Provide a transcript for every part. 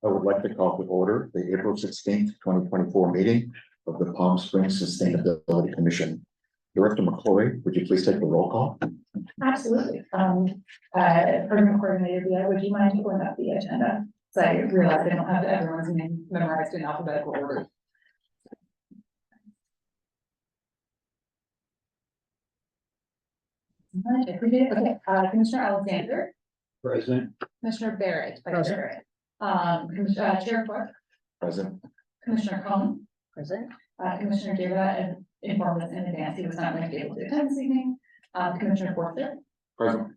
I would like to call to order the April 16th, 2024 meeting of the Palm Springs Sustainability Commission. Director McCloy, would you please take the roll call? Absolutely. Program coordinator, Leah, would you mind pulling up the agenda? So I realize I don't have everyone's name memorized in alphabetical order. Okay, Commissioner Alexander, Present. Commissioner Barrett, Vice Barrett, Chair Clark, Present. Commissioner Cohen, present, Commissioner Deva informed us in advance he was not going to be able to attend this evening. Commissioner Forster, Present.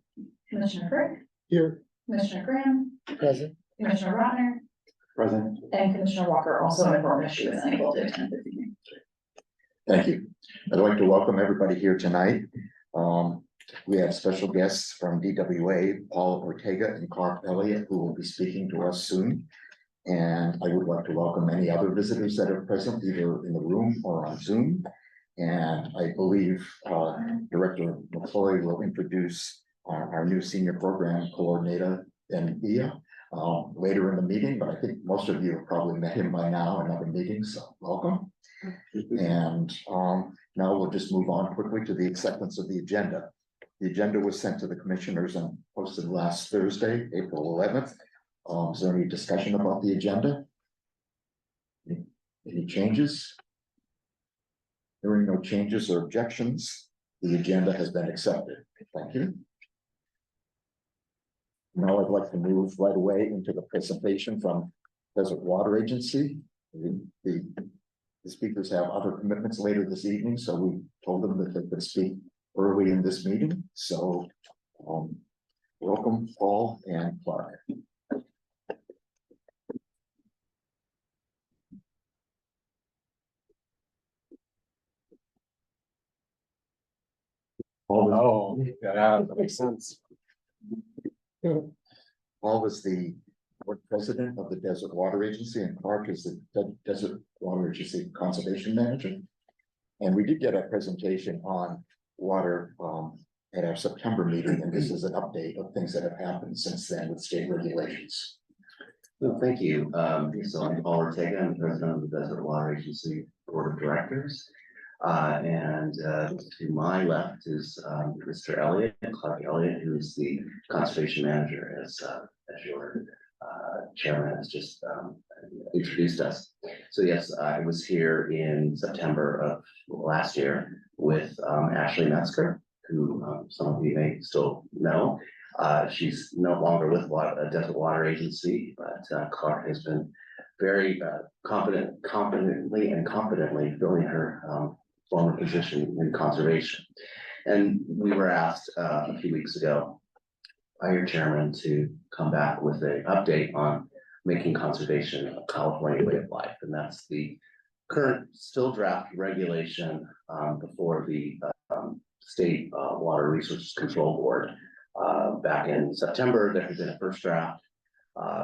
Commissioner Frick, Here. Commissioner Graham, Present. Commissioner Rotner, Present. and Commissioner Walker also informed us she was unable to attend this evening. Thank you. I'd like to welcome everybody here tonight. We have special guests from DWA, Paul Ortega and Clark Elliott, who will be speaking to us soon. And I would like to welcome any other visitors that are present, either in the room or on Zoom. And I believe Director McCloy will introduce our new senior program coordinator, Leah, later in the meeting, but I think most of you have probably met him by now in other meetings, so welcome. And now we'll just move on quickly to the acceptance of the agenda. The agenda was sent to the commissioners and posted last Thursday, April 11th. Is there any discussion about the agenda? Any changes? Hearing no changes or objections, the agenda has been accepted. Thank you. Now I'd like to move right away into the presentation from Desert Water Agency. The speakers have other commitments later this evening, so we told them that they could speak early in this meeting. So welcome, Paul and Clark. Oh, yeah, that makes sense. Paul is the board president of the Desert Water Agency, and Clark is the Desert Water Agency Conservation Manager. And we did get a presentation on water at our September meeting, and this is an update of things that have happened since then with state regulations. Well, thank you. So I'm Paul Ortega, I'm president of the Desert Water Agency Board of Directors. To my left is Mr. Elliott, Clark Elliott, who is the conservation manager, as your chairman has just introduced us. So yes, I was here in September of last year with Ashley Metzger, who some of you may still know. She's no longer with Desert Water Agency, but Clark has been very competently filling her former position in conservation. And we were asked a few weeks ago by your chairman to come back with an update on making conservation a California way of life. And that's the current still draft regulation before the State Water Resources Control Board. Back in September, there had been a first draft.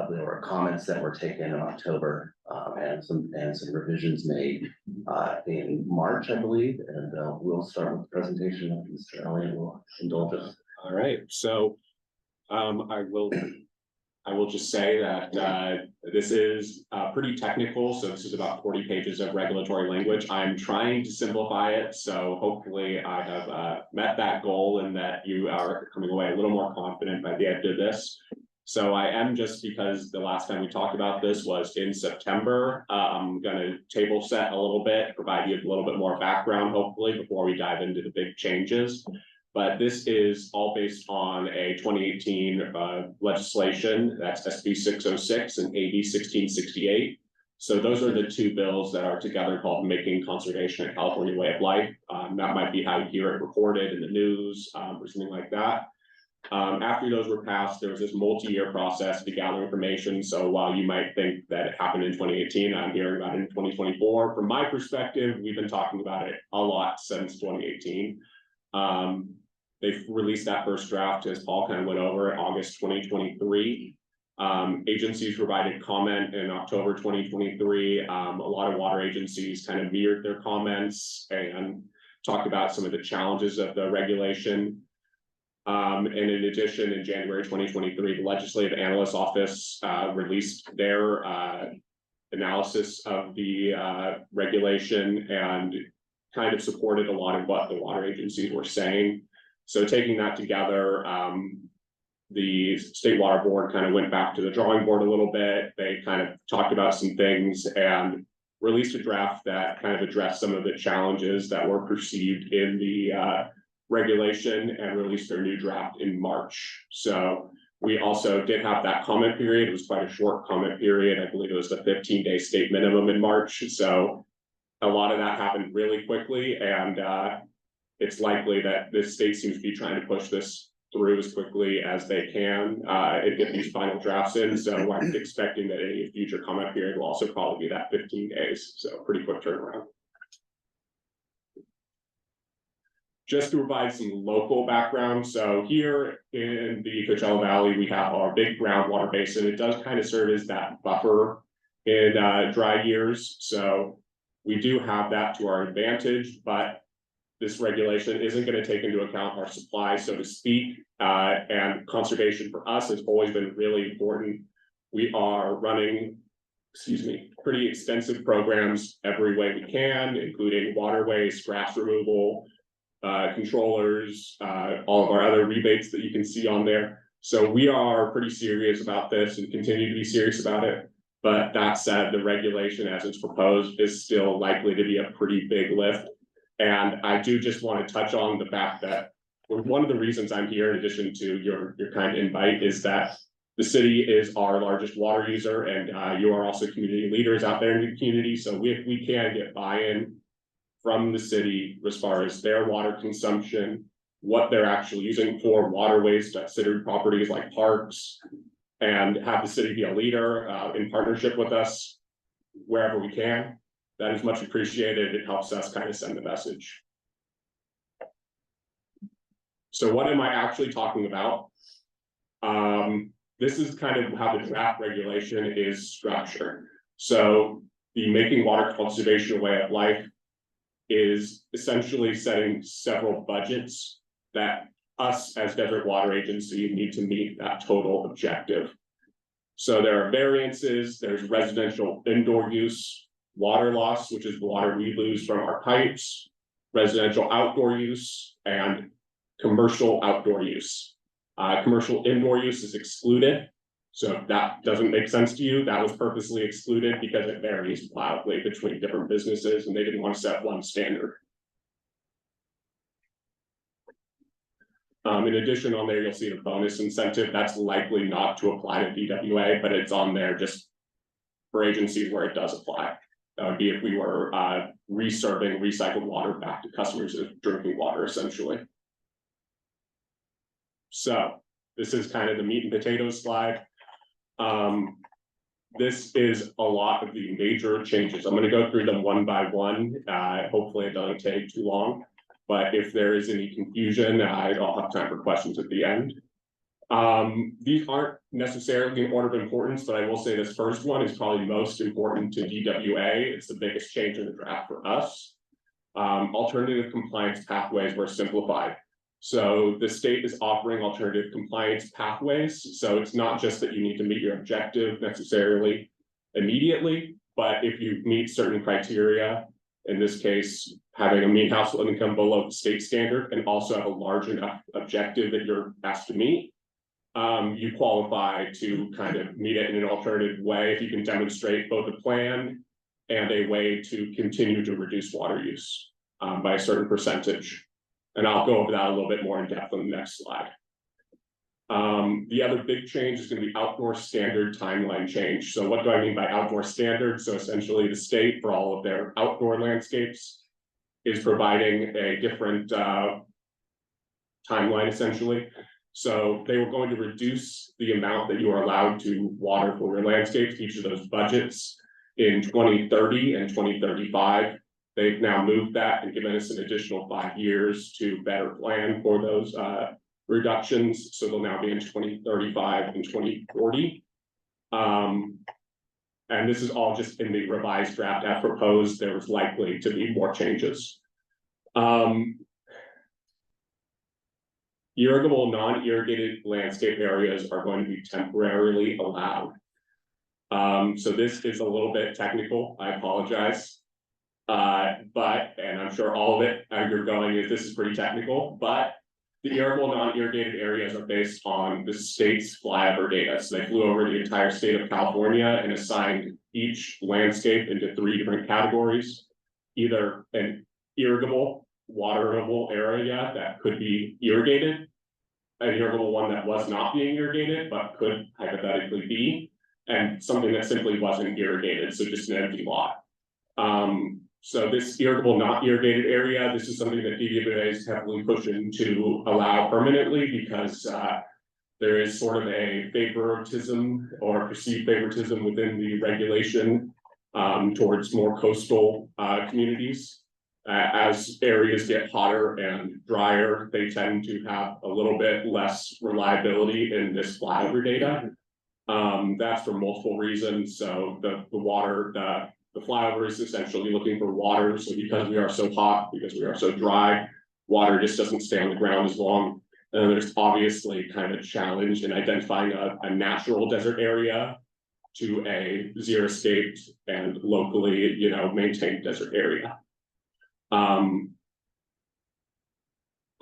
There were comments that were taken in October and some revisions made in March, I believe. And we'll start with the presentation of Mr. Elliott will indulge us. All right, so I will just say that this is pretty technical. So this is about 40 pages of regulatory language. I'm trying to simplify it. So hopefully I have met that goal and that you are coming away a little more confident by the end of this. So I am, just because the last time we talked about this was in September. I'm going to table set a little bit, provide you a little bit more background, hopefully, before we dive into the big changes. But this is all based on a 2018 legislation, that's SB 606 and AB 1668. So those are the two bills that are together called Making Conservation a California Way of Life. That might be how you hear it reported in the news or something like that. After those were passed, there was this multi-year process to gather information. So while you might think that it happened in 2018, I'm hearing about it in 2024. From my perspective, we've been talking about it a lot since 2018. They've released that first draft, as Paul kind of went over, in August 2023. Agencies provided comment in October 2023. A lot of water agencies kind of mirrored their comments and talked about some of the challenges of the regulation. And in addition, in January 2023, the Legislative Analyst's Office released their analysis of the regulation and kind of supported a lot of what the water agencies were saying. So taking that together, the State Water Board kind of went back to the drawing board a little bit. They kind of talked about some things and released a draft that kind of addressed some of the challenges that were perceived in the regulation and released their new draft in March. So we also did have that comment period. It was quite a short comment period. I believe it was the 15-day state minimum in March. So a lot of that happened really quickly, and it's likely that this state seems to be trying to push this through as quickly as they can and get these final drafts in. So I'm expecting that any future comment period will also probably be that 15 days. So pretty quick turnaround. Just to provide some local background, so here in the Coachella Valley, we have our big groundwater basin. It does kind of serve as that buffer in dry years. So we do have that to our advantage, but this regulation isn't going to take into account our supply, so to speak, and conservation for us has always been really important. We are running, pretty extensive programs every way we can, including waterways, grass removal, controllers, all of our other rebates that you can see on there. So we are pretty serious about this and continue to be serious about it. But that said, the regulation as it's proposed is still likely to be a pretty big lift. And I do just want to touch on the fact that one of the reasons I'm here, in addition to your kind invite, is that the city is our largest water user, and you are also community leaders out there in the community. So if we can get buy-in from the city as far as their water consumption, what they're actually using for waterways, considered properties like parks, and have the city be a leader in partnership with us wherever we can, that is much appreciated. It helps us kind of send the message. So what am I actually talking about? This is kind of how the draft regulation is structured. So the Making Water Conservation a Way of Life is essentially setting several budgets that us as Desert Water Agency need to meet that total objective. So there are variances, there's residential indoor use, water loss, which is the water we lose from our pipes, residential outdoor use, and commercial outdoor use. Commercial indoor use is excluded. So if that doesn't make sense to you, that was purposely excluded because it varies wildly between different businesses and they didn't want to set one standard. In addition, on there, you'll see the bonus incentive. That's likely not to apply to DWA, but it's on there just for agencies where it does apply. That would be if we were reserving recycled water back to customers as drinking water, essentially. So this is kind of the meat and potatoes slide. This is a lot of the major changes. I'm going to go through them one by one. Hopefully it doesn't take too long, but if there is any confusion, I'll have time for questions at the end. These aren't necessarily in order of importance, but I will say this first one is probably most important to DWA. It's the biggest change in the draft for us. Alternative compliance pathways were simplified. So the state is offering alternative compliance pathways. So it's not just that you need to meet your objective necessarily immediately, but if you meet certain criteria, in this case, having a mean household income below the state standard and also have a large enough objective that you're asked to meet, you qualify to kind of meet it in an alternative way if you can demonstrate both a plan and a way to continue to reduce water use by a certain percentage. And I'll go over that a little bit more in depth on the next slide. The other big change is going to be outdoor standard timeline change. So what do I mean by outdoor standard? So essentially the state, for all of their outdoor landscapes, is providing a different timeline essentially. So they were going to reduce the amount that you are allowed to water for your landscapes, each of those budgets, in 2030 and 2035. They've now moved that and given us an additional 5 years to better plan for those reductions. So they'll now be in 2035 and 2040. And this is all just in the revised draft as proposed. There was likely to be more changes. irrigable, non-irrigated landscape areas are going to be temporarily allowed. So this is a little bit technical, I apologize. But, and I'm sure all of it, you're going is this is pretty technical, but the irrigable, non-irrigated areas are based on the state's flyover data. So they flew over the entire state of California and assigned each landscape into 3 different categories. Either an irrigable, waterable area that could be irrigated, an irrigable one that was not being irrigated, but could hypothetically be, and something that simply wasn't irrigated, so just an empty lot. So this irrigable, not irrigated area, this is something that DWA is heavily pushing to allow permanently because there is sort of a favoritism or perceived favoritism within the regulation towards more coastal communities. As areas get hotter and drier, they tend to have a little bit less reliability in this flyover data. That's for multiple reasons. So the water, the flyover is essentially looking for water. So because we are so hot, because we are so dry, water just doesn't stay on the ground as long. And there's obviously kind of a challenge in identifying a natural desert area to a xeriscaped and locally, maintained desert area. I'm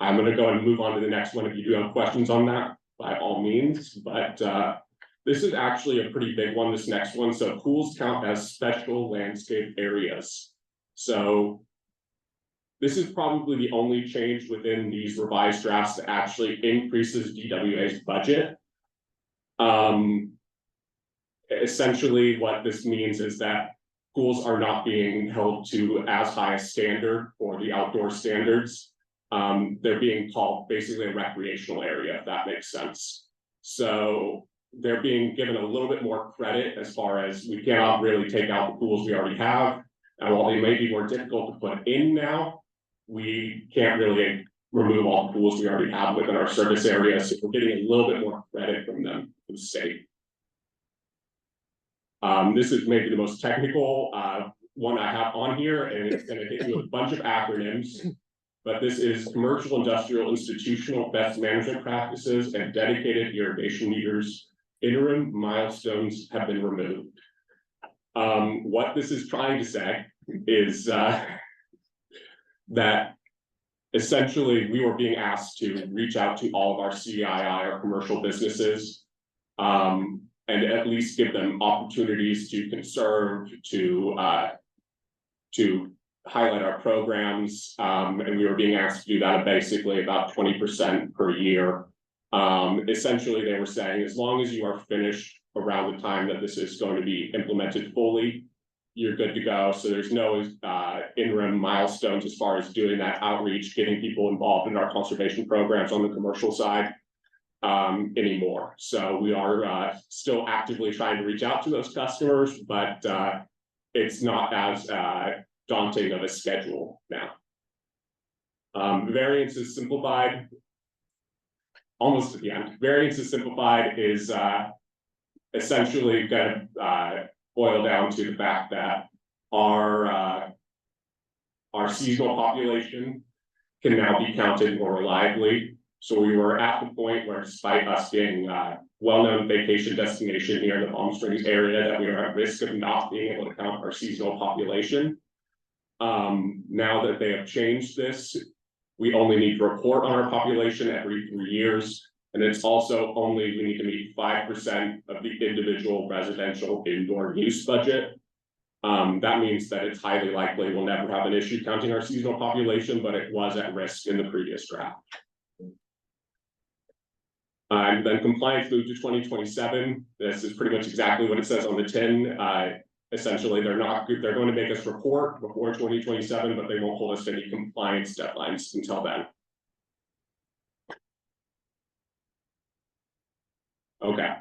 going to go and move on to the next one. If you do have questions on that, by all means, but this is actually a pretty big one, this next one. So pools count as special landscape areas. So this is probably the only change within these revised drafts that actually increases DWA's budget. Essentially what this means is that pools are not being held to as high a standard for the outdoor standards. They're being called basically a recreational area, if that makes sense. So they're being given a little bit more credit as far as we cannot really take out the pools we already have. And while they may be more difficult to put in now, we can't really remove all the pools we already have within our service area. So we're getting a little bit more credit from them, from the state. This is maybe the most technical one I have on here, and it's going to hit you with a bunch of acronyms. But this is commercial, industrial, institutional best management practices and dedicated irrigation meters. Interim milestones have been removed. What this is trying to say is that essentially we were being asked to reach out to all of our CII or commercial businesses and at least give them opportunities to conserve, to highlight our programs, and we were being asked to do that at basically about 20% per year. Essentially, they were saying, as long as you are finished around the time that this is going to be implemented fully, you're good to go. So there's no interim milestones as far as doing that outreach, getting people involved in our conservation programs on the commercial side anymore. So we are still actively trying to reach out to those customers, but it's not as daunting of a schedule now. Variance is simplified. Almost at the end. Variance is simplified is essentially going to boil down to the fact that our seasonal population can now be counted more reliably. So we were at the point where, despite us being a well-known vacation destination here in the Palm Springs area, that we are at risk of not being able to count our seasonal population. Now that they have changed this, we only need to report on our population every 3 years. And it's also only, we need to meet 5% of the individual residential indoor use budget. That means that it's highly likely we'll never have an issue counting our seasonal population, but it was at risk in the previous draft. And then compliance moved to 2027. This is pretty much exactly what it says on the tin. Essentially, they're going to make us report before 2027, but they won't hold us to any compliance deadlines until then. Okay,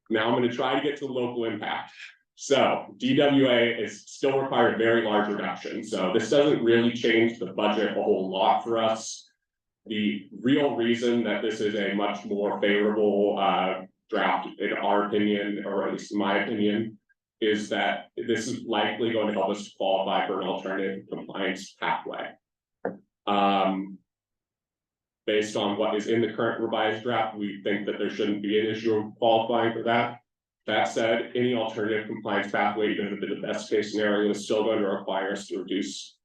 now I'm going to try to get to the local impact. So DWA is still required a very large reduction. So this doesn't really change the budget a whole lot for us. The real reason that this is a much more favorable draft, in our opinion, or at least in my opinion, is that this is likely going to help us qualify for an alternative compliance pathway. based on what is in the current revised draft, we think that there shouldn't be an issue of qualifying for that. That said, any alternative compliance pathway, even if the best case scenario, is still going to require us to reduce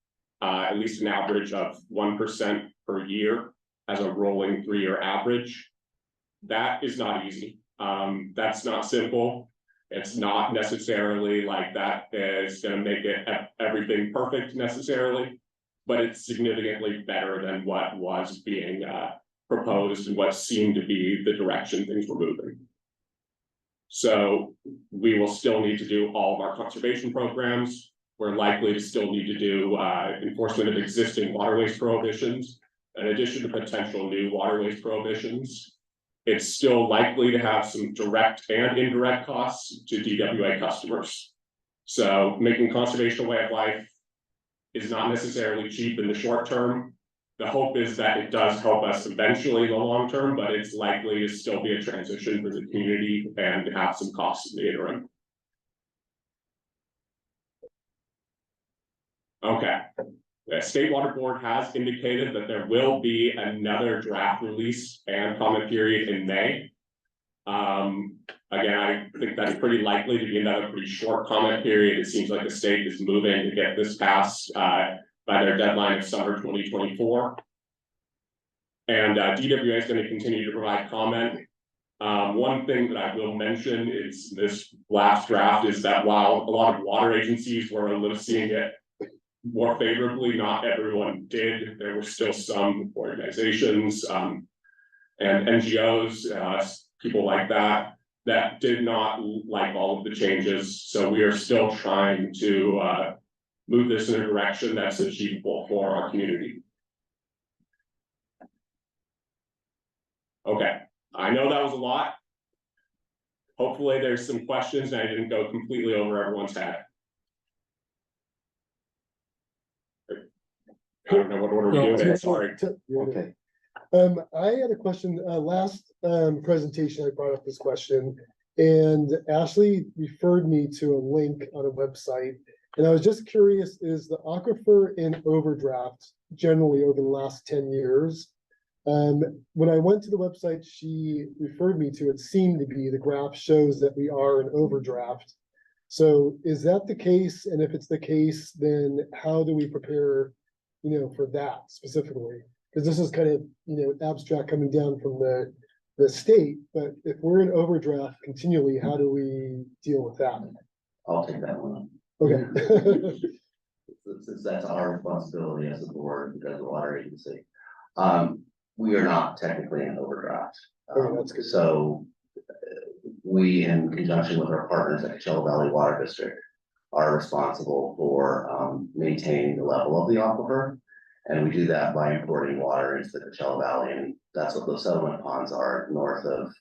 at least an average of 1% per year as a rolling 3-year average. That is not easy. That's not simple. It's not necessarily like that is going to make it everything perfect necessarily, but it's significantly better than what was being proposed and what seemed to be the direction things were moving. So we will still need to do all of our conservation programs. We're likely to still need to do enforcement of existing waterways prohibitions, in addition to potential new waterways prohibitions. It's still likely to have some direct and indirect costs to DWA customers. So making conservation a way of life is not necessarily cheap in the short term. The hope is that it does help us eventually in the long term, but it's likely to still be a transition for the community and have some costs in the interim. Okay, the State Water Board has indicated that there will be another draft release and comment period in May. Again, I think that's pretty likely to be another pretty short comment period. It seems like the state is moving to get this passed by their deadline of summer 2024. And DWA is going to continue to provide comment. One thing that I will mention is this last draft is that while a lot of water agencies were a little seeing it more favorably, not everyone did. There were still some organizations and NGOs, people like that did not like all of the changes. So we are still trying to move this in a direction that's achievable for our community. Okay, I know that was a lot. Hopefully there's some questions and I didn't go completely over everyone's head. I don't know what order we're doing it, sorry. Okay. I had a question, last presentation, I brought up this question, and Ashley referred me to a link on a website. And I was just curious, is the aquifer in overdraft generally over the last 10 years? When I went to the website she referred me to, it seemed to be, the graph shows that we are in overdraft. So is that the case? And if it's the case, then how do we prepare, for that specifically? Because this is kind of, abstract coming down from the state, but if we're in overdraft continually, how do we deal with that? I'll take that one. Okay. Since that's our responsibility as a board, as a water agency. We are not technically in overdraft. Oh, that's good. So we, in conjunction with our partners at Coachella Valley Water District, are responsible for maintaining the level of the aquifer. And we do that by importing water into the Coachella Valley, and that's what those settlement ponds are north of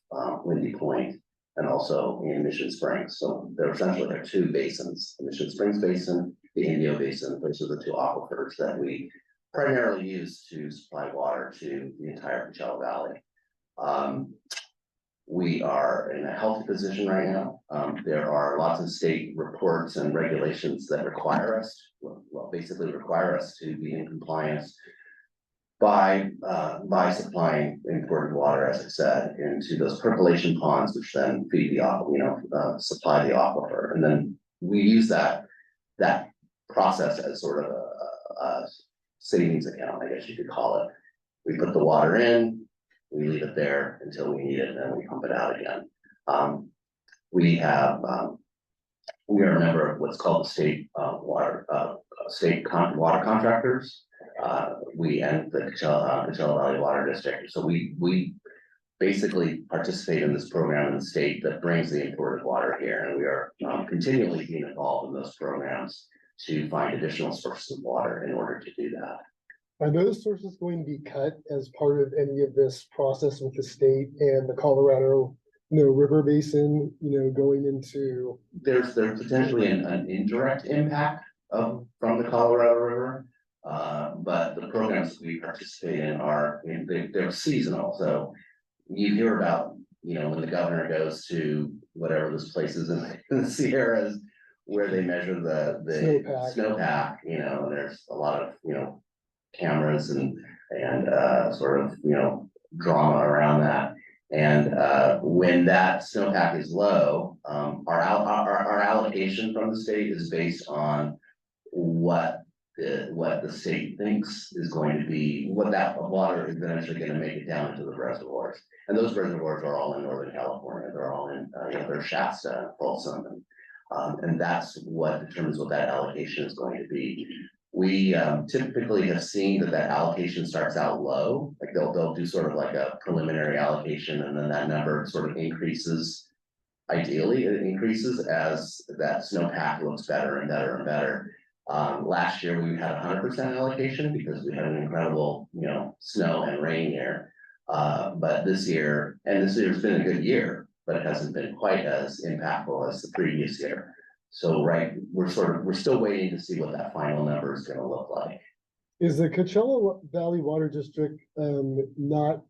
Windy Point and also in Mission Springs. So there essentially are two basins, the Mission Springs Basin, the Indio Basin. Those are the two aquifers that we primarily use to supply water to the entire Coachella Valley. We are in a healthy position right now. There are lots of state reports and regulations that require us, basically require us to be in compliance by supplying imported water, as I said, into those percolation ponds, which then feed the supply the aquifer, and then we use that process as sort of a savings account, I guess you could call it. We put the water in, we leave it there until we need it, and then we pump it out again. We are a member of what's called the state water contractors. We and the Coachella Valley Water District. So we basically participate in this program in the state that brings the imported water here, and we are continually being involved in those programs to find additional sources of water in order to do that. Are those sources going to be cut as part of any of this process with the state and the Colorado, river basin, going into? There's potentially an indirect impact from the Colorado River, but the programs we participate in they're seasonal. So you hear about, when the governor goes to whatever this place is in the Sierras where they measure the snowpack, and there's a lot of, cameras and and sort of, drama around that. And when that snowpack is low, our allocation from the state is based on what the state thinks is going to be, what that water is eventually gonna make it down into the reservoirs. And those reservoirs are all in Northern California, they're all in, they're Shasta, Folsom, and that's what determines what that allocation is going to be. We typically have seen that allocation starts out low, like they'll do sort of like a preliminary allocation, and then that number sort of increases. Ideally, it increases as that snowpack looks better and better and better. Last year we had 100% allocation because we had an incredible, snow and rain year. But this year's been a good year, but it hasn't been quite as impactful as the previous year. So, we're still waiting to see what that final number is gonna look like. Is the Coachella Valley Water District, not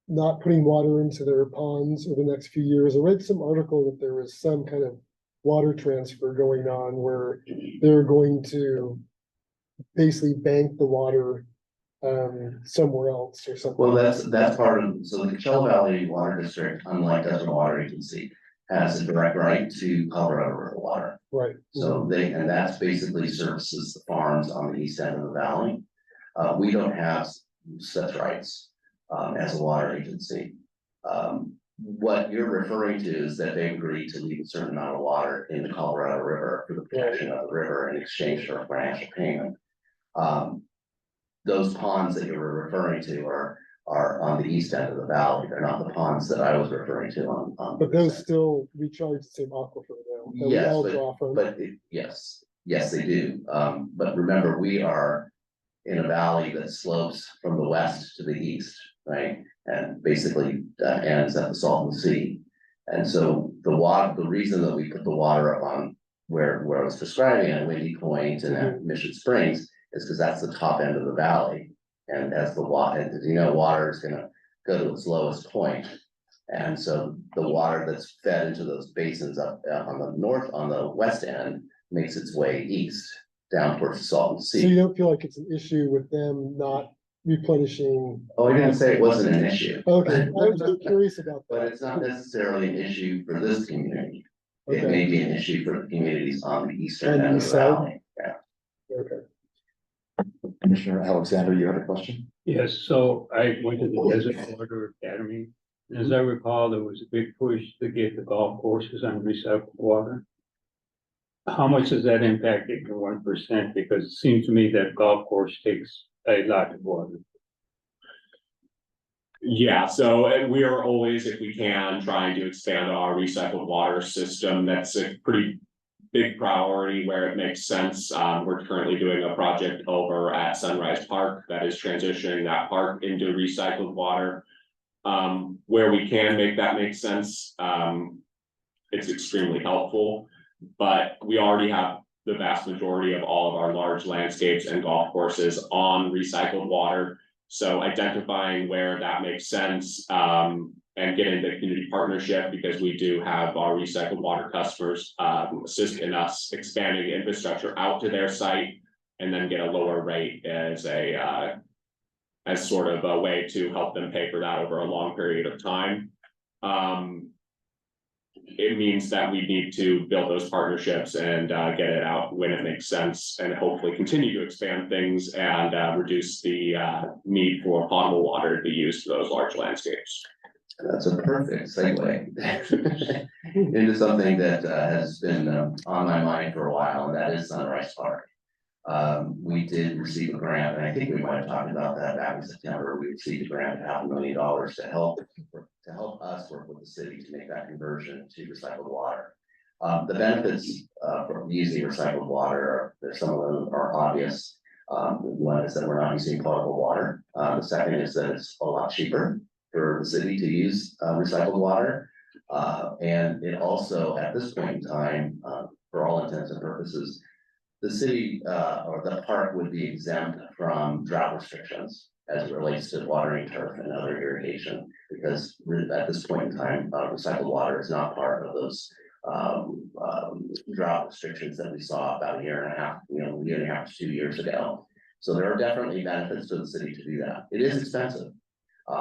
putting water into their ponds over the next few years? I read some article that there was some kind of water transfer going on where they're going to basically bank the water somewhere else or something. Well, that's part of, so the Coachella Valley Water District, unlike Desert Water Agency, has a direct right to Colorado River water. Right. So and that's basically services the farms on the east end of the valley. We don't have such rights as a water agency. What you're referring to is that they agreed to leave a certain amount of water in the Colorado River for the protection of the river in exchange for a financial payment. Those ponds that you were referring to are on the east end of the valley. They're not the ponds that I was referring to on. But those still recharge the same aquifer though. that we Yes, all draw from. yes, they do. But remember, we are in a valley that slopes from the west to the east, right? And basically ends at the Salton Sea. And so the reason that we put the water up on where I was describing at Windy Point and at Mission Springs is because that's the top end of the valley. And as water is gonna go to its lowest point. And so the water that's fed into those basins up on the west end makes its way east down towards the Salton So you Sea. don't feel like it's an issue with them not replenishing? Oh, I didn't say it wasn't an issue. Okay, I was just curious about But that. it's not necessarily an issue for this community. It Okay. may be an issue for the communities on the eastern On the end of east the side? valley. Yeah. Okay. Commissioner Alexander, you had a question? Yes, so I went to the Desert Water Academy. And as I recall, there was a big push to get the golf courses on recycled water. How much has that impacted the 1%? Because it seems to me that golf course takes a lot of water. Yeah, so we are always, if we can, trying to expand our recycled water system. That's a pretty big priority where it makes sense. We're currently doing a project over at Sunrise Park that is transitioning that park into recycled water. Where we can make that make sense, it's extremely helpful. But we already have the vast majority of all of our large landscapes and golf courses on recycled water. So identifying where that makes sense, and getting the community partnership, because we do have our recycled water customers assist in us expanding infrastructure out to their site, and then get a lower rate as sort of a way to help them pay for that over a long period of time. It means that we need to build those partnerships and get it out when it makes sense, and hopefully continue to expand things and reduce the need for potable water to be used for those large landscapes. That's a perfect segue into something that has been on my mind for a while, and that is Sunrise Park. We did receive a grant, and I think we might have talked about that back in September. We received a grant of $500,000 to help us work with the city to make that conversion to recycled water. The benefits from using recycled water some of them are obvious. One is that we're not using potable water. The second is that it's a lot cheaper for the city to use recycled water. And it also, at this point in time, for all intents and purposes, the city or the park would be exempt from drought restrictions as it relates to watering turf and other irrigation, because at this point in time, recycled water is not part of those drought restrictions that we saw about a year and a half to 2 years ago. So there are definitely benefits to the city to do that. It is expensive.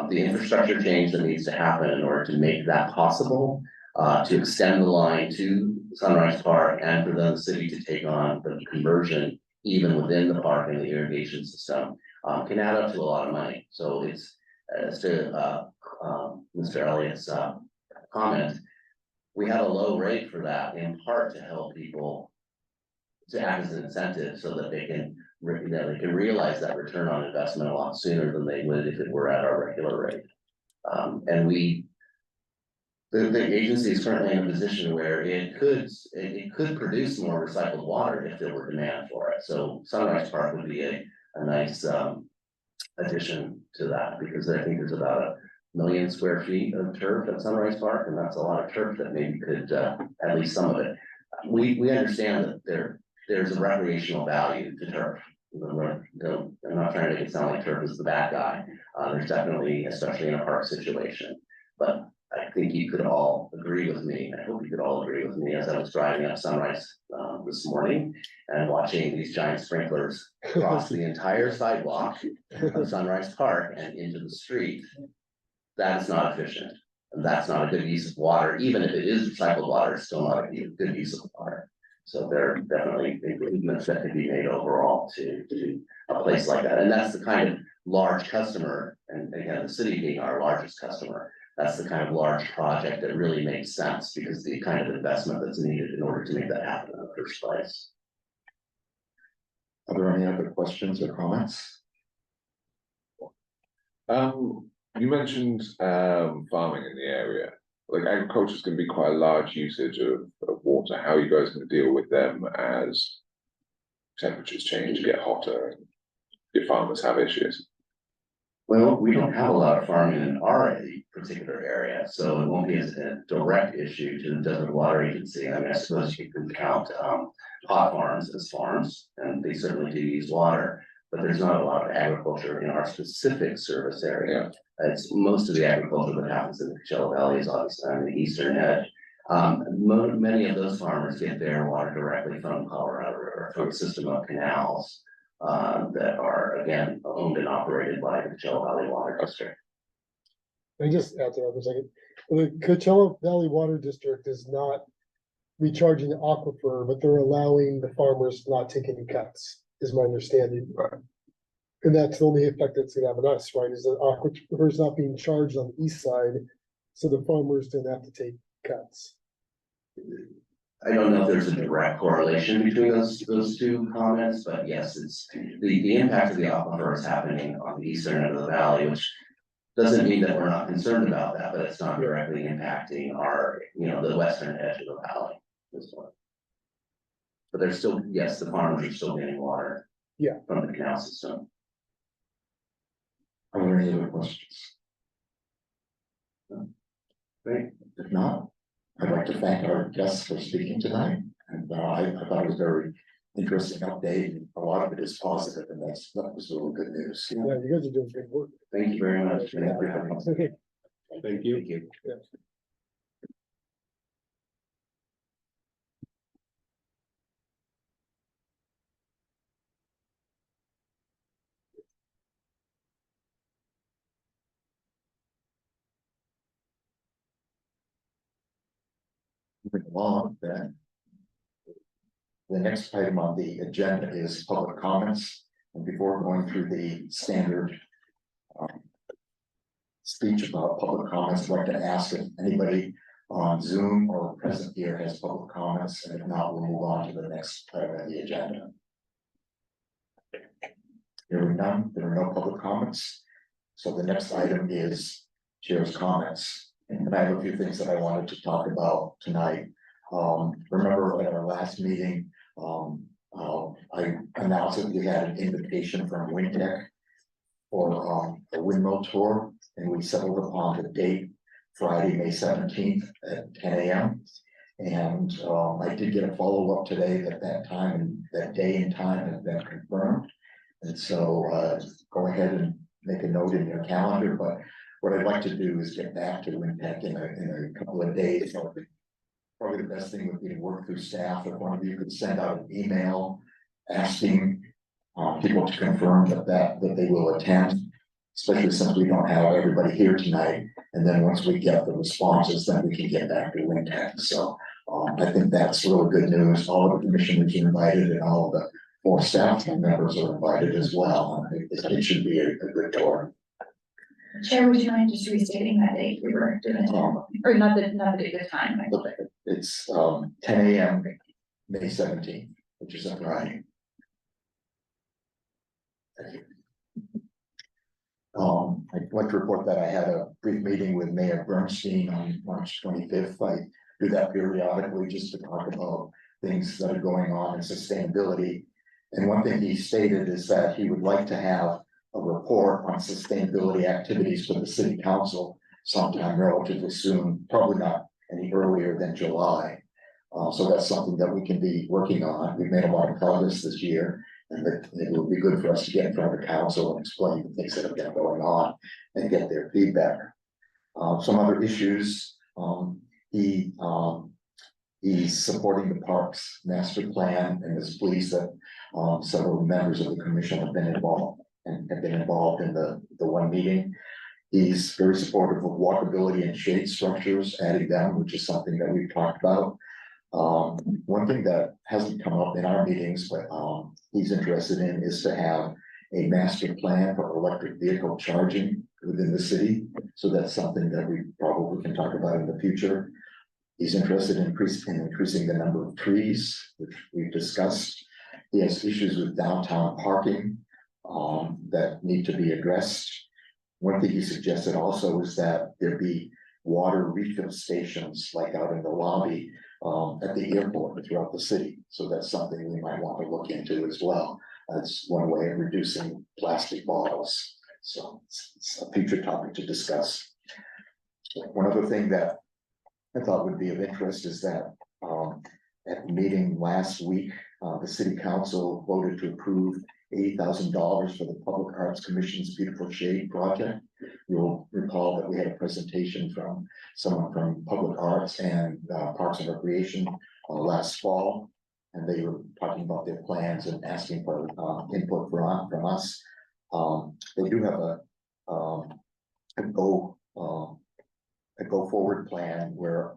The infrastructure change that needs to happen in order to make that possible, to extend the line to Sunrise Park and for the city to take on the conversion even within the park and the irrigation system, can add up to a lot of money. So it's, as to, Mr. Elliott's, comment, we have a low rate for that in part to help people to act as an incentive so that they can, they can realize that return on investment a lot sooner than they would if it were at our regular rate. And the agency is currently in a position where it could produce more recycled water if there were demand for it. So Sunrise Park would be a nice addition to that, because I think there's about 1 million square feet of turf at Sunrise Park, and that's a lot of turf that maybe could, at least some of it. We understand that there's a recreational value to turf. I'm not trying to make it sound like turf is the bad guy. There's definitely, especially in a park situation, but I think you could all agree with me. I hope you could all agree with me as I was driving up Sunrise this morning and watching these giant sprinklers cross the entire sidewalk of Sunrise Park and into the street. That is not efficient, and that's not a good use of water. Even if it is recycled water, it's still not a good use of water. So there are definitely improvements that could be made overall to a place like that. And that's the kind of large customer, and again, the city being our largest customer, that's the kind of large project that really makes sense, because the kind of investment that's needed in order to make that happen in the first place. Are there any other questions or comments? You mentioned farming in the area. Like agriculture is going to be quite a large usage of water. How are you guys going to deal with them as temperatures change, get hotter, and your farmers have issues? Well, we don't have a lot of farming in our particular area, so it won't be a direct issue to the Desert Water Agency. I mean, I suppose you can count pot farms as farms, and they certainly do use water, but there's not a lot of agriculture in our specific service area. It's most of the agriculture that happens in the Coachella Valley is obviously on the eastern edge. Many of those farmers get their water directly from Colorado River, from a system of canals that are, again, owned and operated by the Coachella Valley Water District. I just add to that for a second. The Coachella Valley Water District is not recharging the aquifer, but they're allowing the farmers to not take any cuts, is my understanding. Right. And that's the only effect that's gonna have on us, right, is the aquifer is not being charged on the east side, so the farmers don't have to take cuts. I don't know if there's a direct correlation between those two comments, but yes, it's the impact of the aquifer is happening on the eastern end of the valley, which doesn't mean that we're not concerned about that, but it's not directly impacting our, the western edge of the valley. This one. But there's still, yes, the farmers are still getting water. Yeah. From the canal system. Are there any other questions? Great. If not, I'd like to thank our guests for speaking tonight, and I thought it was a very interesting update, and a lot of it is positive, and that was really good news. Yeah, you guys are doing great work. Thank you very much. Okay. Thank you. Thank you. Moving along, then. The next item on the agenda is public comments, and before going through the standard speech about public comments, I'd like to ask if anybody on Zoom or present here has public comments, and if not, we'll move on to the next item on the agenda. Hearing none, there are no public comments, so the next item is chair's comments. And I have a few things that I wanted to talk about tonight. Remember at our last meeting, I announced that we had an invitation from Wintec for a windmill tour, and we settled upon the date, Friday, May 17th at 10 a.m. And I did get a follow-up today that that time and that day and time has been confirmed. And so go ahead and make a note in your calendar, but what I'd like to do is get back to Wintec in a couple of days. Probably the best thing would be to work through staff. If one of you could send out an email asking people to confirm that they will attend. Especially since we don't have everybody here tonight, and then once we get the responses, then we can get back to WinTech, so. I think that's really good news, all of the commissioners are invited and all of the 4 staff members are invited as well, I think it should be a good tour. Chair, would you mind just restating that date we were doing, or not the date, the time? It's 10 AM, May 17th, which is a Friday. Thank you. I'd like to report that I had a brief meeting with Mayor Bernstein on March 25th. I do that periodically just to talk about things that are going on in sustainability. And one thing he stated is that he would like to have a report on sustainability activities for the city council sometime relatively soon, probably not any earlier than July. So that's something that we can be working on. We've made a lot of progress this year. And that it will be good for us to get in front of the council and explain the things that have been going on and get their feedback. Some other issues, he's supporting the parks master plan and is pleased that several members of the commission have been involved in the one meeting. He's very supportive of walkability and shade structures, adding them, which is something that we've talked about. One thing that hasn't come up in our meetings, but he's interested in is to have a master plan for electric vehicle charging within the city. So that's something that we probably can talk about in the future. He's interested in increasing the number of trees, which we've discussed. He has issues with downtown parking that need to be addressed. One thing he suggested also is that there be water refill stations like out in the lobby at the airport throughout the city. So that's something we might want to look into as well. That's one way of reducing plastic bottles. So it's a future topic to discuss. One other thing that I thought would be of interest is that at the meeting last week, the city council voted to approve $80,000 for the Public Arts Commission's Beautiful Shade project. You'll recall that we had a presentation from someone from Public Arts and Parks and Recreation last fall, and they were talking about their plans and asking for input from us. They do have a go forward plan where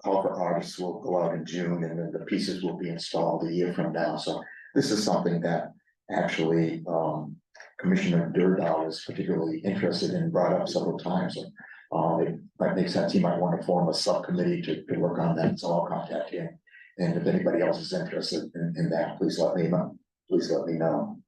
call for artists will go out in June, and then the pieces will be installed a year from now. So this is something that actually Commissioner Durdahl is particularly interested in, brought up several times. It might make sense. He might want to form a subcommittee to work on that. So I'll contact him. And if anybody else is interested in that, please let me know. Please let me know.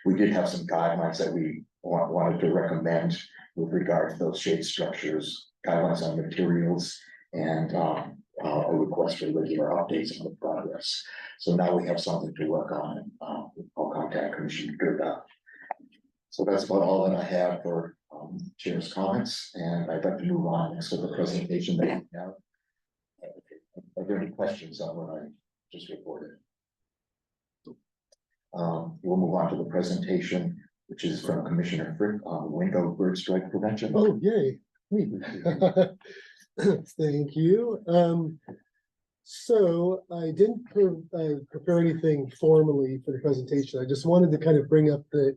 We did have some guidelines that we wanted to recommend with regard to those shade structures, guidelines on materials, and a request for regular updates on the progress. So now we have something to work on, and I'll contact Commissioner Durdahl. So that's about all that I have for Chair's comments, and I'd like to move on next to the presentation that we have. Are there any questions on what I just reported? We'll move on to the presentation, which is from Commissioner Frick on window bird strike prevention. Oh, yay. Thank you. So I didn't prepare anything formally for the presentation. I just wanted to kind of bring up the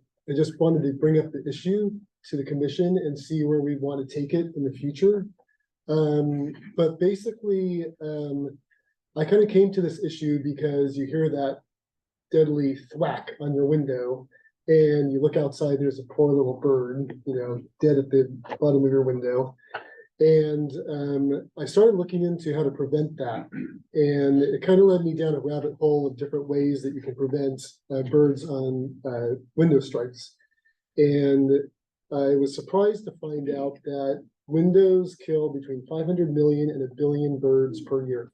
issue to the commission and see where we want to take it in the future. But basically, I kind of came to this issue because you hear that deadly thwack on your window, and you look outside, there's a poor little bird, dead at the bottom of your window. And I started looking into how to prevent that. And it kind of led me down a rabbit hole of different ways that you can prevent birds on window strikes. And I was surprised to find out that windows kill between 500 million and 1 billion birds per year.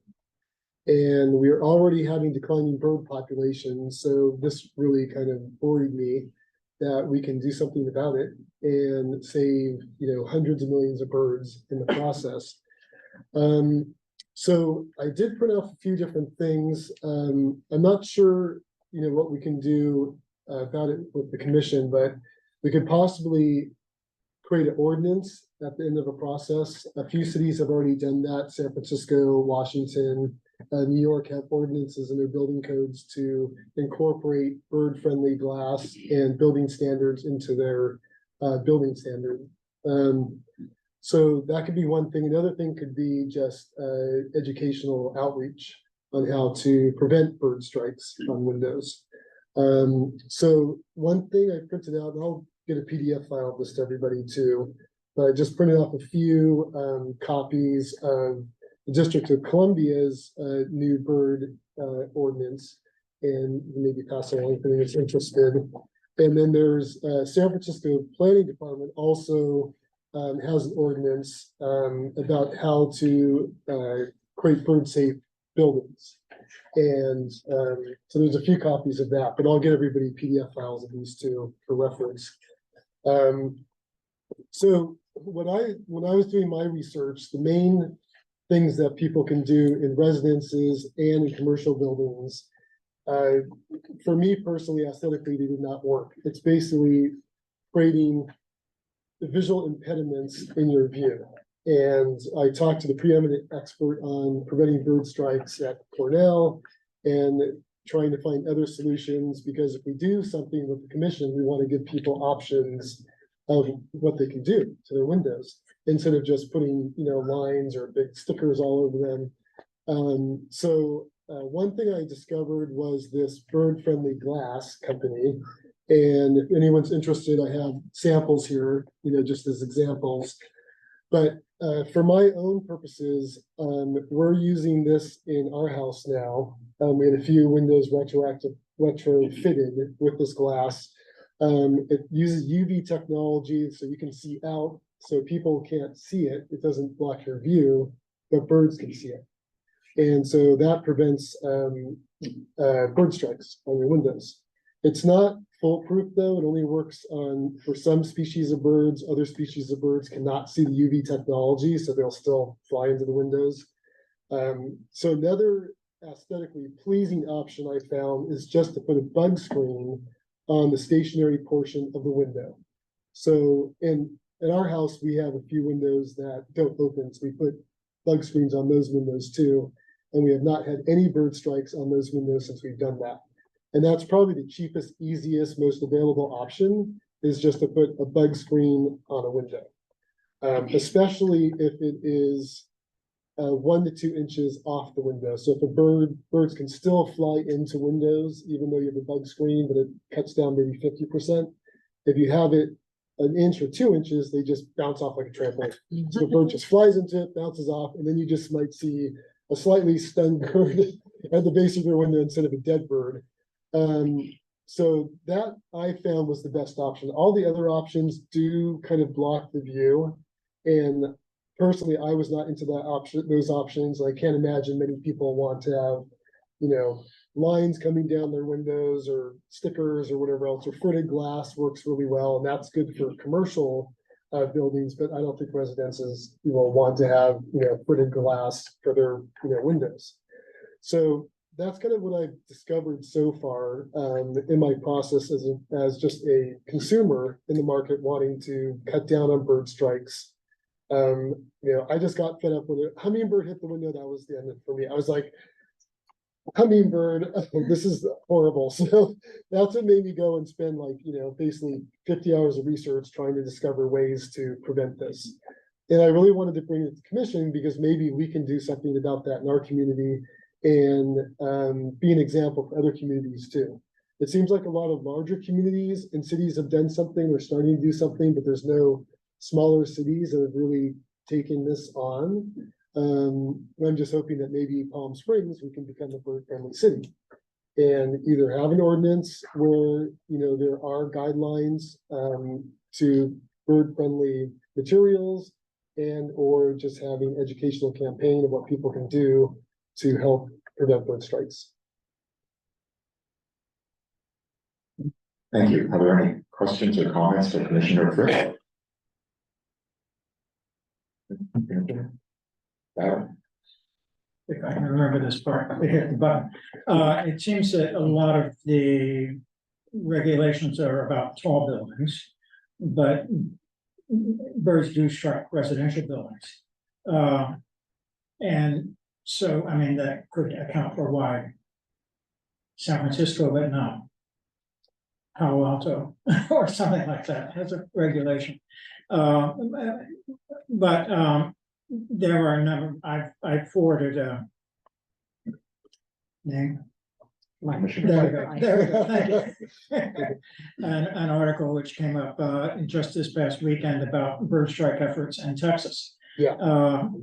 And we're already having declining bird populations. So this really kind of worried me that we can do something about it and save, hundreds of millions of birds in the process. So I did print out a few different things. I'm not sure, what we can do about it with the commission, but we could possibly create an ordinance at the end of a process. A few cities have already done that: San Francisco, Washington, New York have ordinances in their building codes to incorporate bird-friendly glass and building standards into their building standard. So that could be one thing. Another thing could be just educational outreach on how to prevent bird strikes on windows. So one thing I printed out, and I'll get a PDF file of this to everybody too, but I just printed off a few copies of the District of Columbia's new bird ordinance, and maybe pass along if anyone's interested. And then there's San Francisco Planning Department also has an ordinance about how to create bird-safe buildings. And so there's a few copies of that, but I'll get everybody PDF files of these two for reference. So when I was doing my research, the main things that people can do in residences and in commercial buildings, for me personally, aesthetically, they did not work. It's basically creating the visual impediments in your view. And I talked to the preeminent expert on preventing bird strikes at Cornell and trying to find other solutions, because if we do something with the commission, we want to give people options of what they can do to their windows instead of just putting, lines or big stickers all over them. So one thing I discovered was this bird-friendly glass company. And if anyone's interested, I have samples here, just as examples. But for my own purposes, we're using this in our house now. We had a few windows retrofitted with this glass. It uses UV technology, so you can see out, so people can't see it. It doesn't block your view, but birds can see it. And so that prevents bird strikes on your windows. It's not foolproof though. It only works for some species of birds. Other species of birds cannot see the UV technology, so they'll still fly into the windows. So another aesthetically pleasing option I found is just to put a bug screen on the stationary portion of the window. So in our house, we have a few windows that don't open, so we put bug screens on those windows too. And we have not had any bird strikes on those windows since we've done that. And that's probably the cheapest, easiest, most available option, is just to put a bug screen on a window. Especially if it is 1 to 2 inches off the window. So if birds can still fly into windows, even though you have a bug screen, but it cuts down maybe 50%. If you have it 1 inch or 2 inches, they just bounce off like a trampoline. So the bird just flies into it, bounces off, and then you just might see a slightly stunned bird at the base of your window instead of a dead bird. So that I found was the best option. All the other options do kind of block the view. And personally, I was not into those options. I can't imagine many people want to have, lines coming down their windows or stickers or whatever else, or fritted glass works really well. And that's good for commercial buildings, but I don't think residences want to have, fritted glass for their, windows. So that's kind of what I've discovered so far in my process as just a consumer in the market wanting to cut down on bird strikes. I just got fed up with it. Hummingbird hit the window. That was the end of it for me. I was like, hummingbird, this is horrible. So that's what made me go and spend basically 50 hours of research trying to discover ways to prevent this. And I really wanted to bring it to the commission because maybe we can do something about that in our community and be an example for other communities too. It seems like a lot of larger communities and cities have done something or starting to do something, but there's no smaller cities that have really taken this on. I'm just hoping that maybe Palm Springs, we can become a bird-friendly city and either have an ordinance where, there are guidelines to bird-friendly materials or just having educational campaign of what people can do to help prevent bird strikes. Thank you. Are there any questions or comments for Commissioner Frisch? If I can remember this part, I hit the button. It seems that a lot of the regulations are about tall buildings, but birds do strike residential buildings. And So, I mean, that could account for why San Francisco, but not Palo Alto or something like that, has a regulation. But there are a number, I forwarded name. Commissioner. There we go, thank you. An article which came up just this past weekend about bird strike efforts in Texas. Yeah.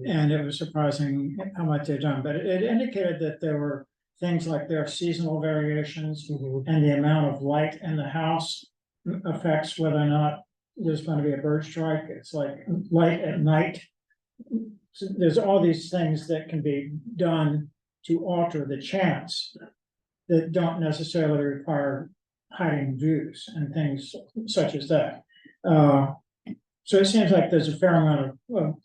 And it was surprising how much they've done, but it indicated that there were things like there are seasonal variations Mhm. and the amount of light in the house affects whether or not there's gonna be a bird strike. It's like light at night. So there's all these things that can be done to alter the chance that don't necessarily require hiding views and things such as that. So it seems like there's a fair amount of,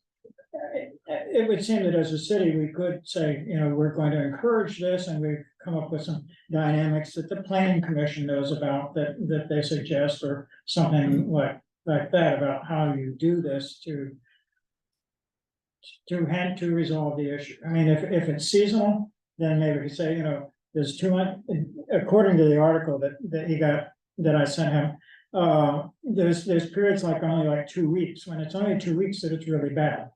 it would seem that as a city, we could say, you know, we're going to encourage this, and we've come up with some dynamics that the planning commission knows about, that they suggest, or something like that, about how you do this to resolve the issue. I mean, if it's seasonal, then maybe we say, you know, there's too much, according to the article that he got, that I sent him, there's periods like only like 2 weeks, when it's only 2 weeks that it's really bad.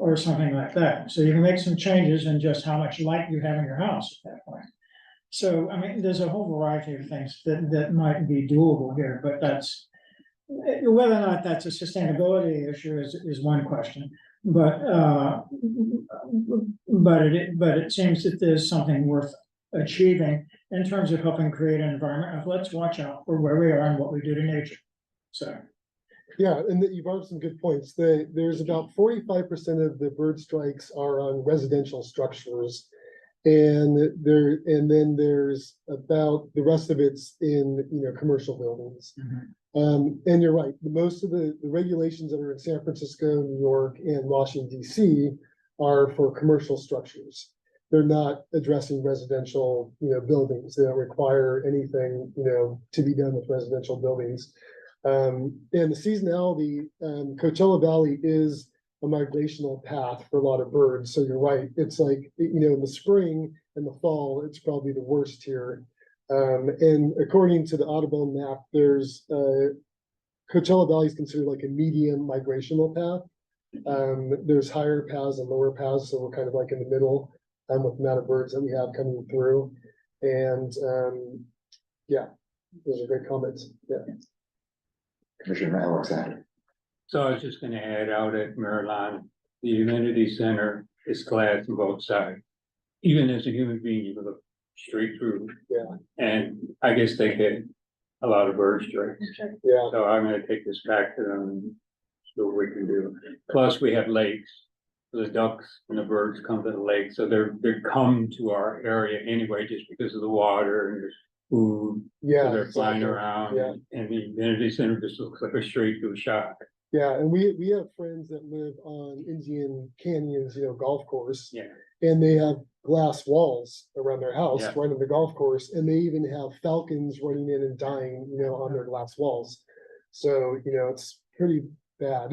Or something like that. So you can make some changes in just how much light you have in your house at that point. So, I mean, there's a whole variety of things that might be doable here, but that's, whether or not that's a sustainability issue is one question. But it seems that there's something worth achieving in terms of helping create an environment of let's watch out for where we are and what we do to nature. So. Yeah, and you've brought up some good points. There's about 45% of the bird strikes are on residential structures. And then there's about the rest of it's in, you know, commercial buildings. And you're right, most of the regulations that are in San Francisco, New York, and Washington, DC are for commercial structures. They're not addressing residential, you know, buildings. They don't require anything, you know, to be done with residential buildings. And the seasonality, Coachella Valley is a migrational path for a lot of birds. So you're right. It's like, you know, in the spring and the fall, it's probably the worst here. And according to the Audubon map, there's Coachella Valley is considered like a medium migrational path. There's higher paths and lower paths, so we're kind of like in the middle with the amount of birds that we have coming through. And yeah, those are great comments. Yeah. Commissioner Alexander. So I was just gonna add out at Maryland, the Humidity Center is glass on both sides. Even as a human being, you can look straight through. Yeah. And I guess they get a lot of bird strikes. Yeah. So I'm gonna take this back to them and see what we can do. Plus, we have lakes. The ducks and the birds come to the lake, so they come to our area anyway, just because of the water and there's food. Yeah. So they're flying exactly. around, Yeah. and the Humidity Center just looks like a straight through shot. Yeah, and we have friends that live on Indian Canyons, you know, golf course. Yeah. And they have glass walls around their house, Yeah. right on the golf course, and they even have falcons running in and dying, you know, on their glass walls. So, you know, it's pretty bad.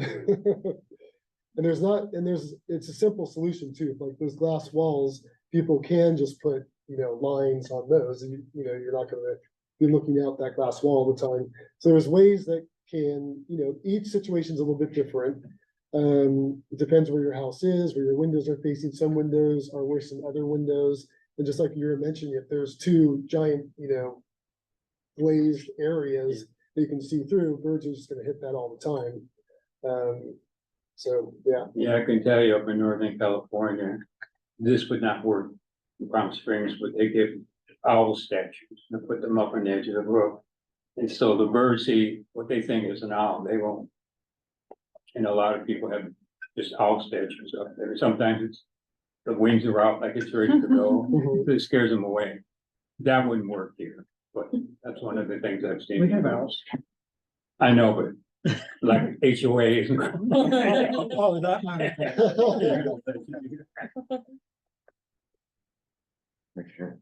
And it's a simple solution too, like those glass walls, people can just put, you know, lines on those, and you know, you're not gonna be looking out that glass wall all the time. So there's ways that can, you know, each situation's a little bit different. It depends where your house is, where your windows are facing. Some windows are worse than other windows. And just like you were mentioning, if there's two giant, you know, glazed areas that you can see through, birds are just gonna hit that all the time. So, yeah. Yeah, I can tell you up in Northern California, this would not work in Palm Springs, but they give owl statues and put them up on the edge of the roof. And so the birds see what they think is an owl, they won't. And a lot of people have just owl statues up there. Sometimes it's, the wings are out like it's ready to go, Mhm. it scares them away. That wouldn't work here, but that's one of the things I've seen. We have owls. I know, but like HOA isn't. Oh, that might. Commissioner.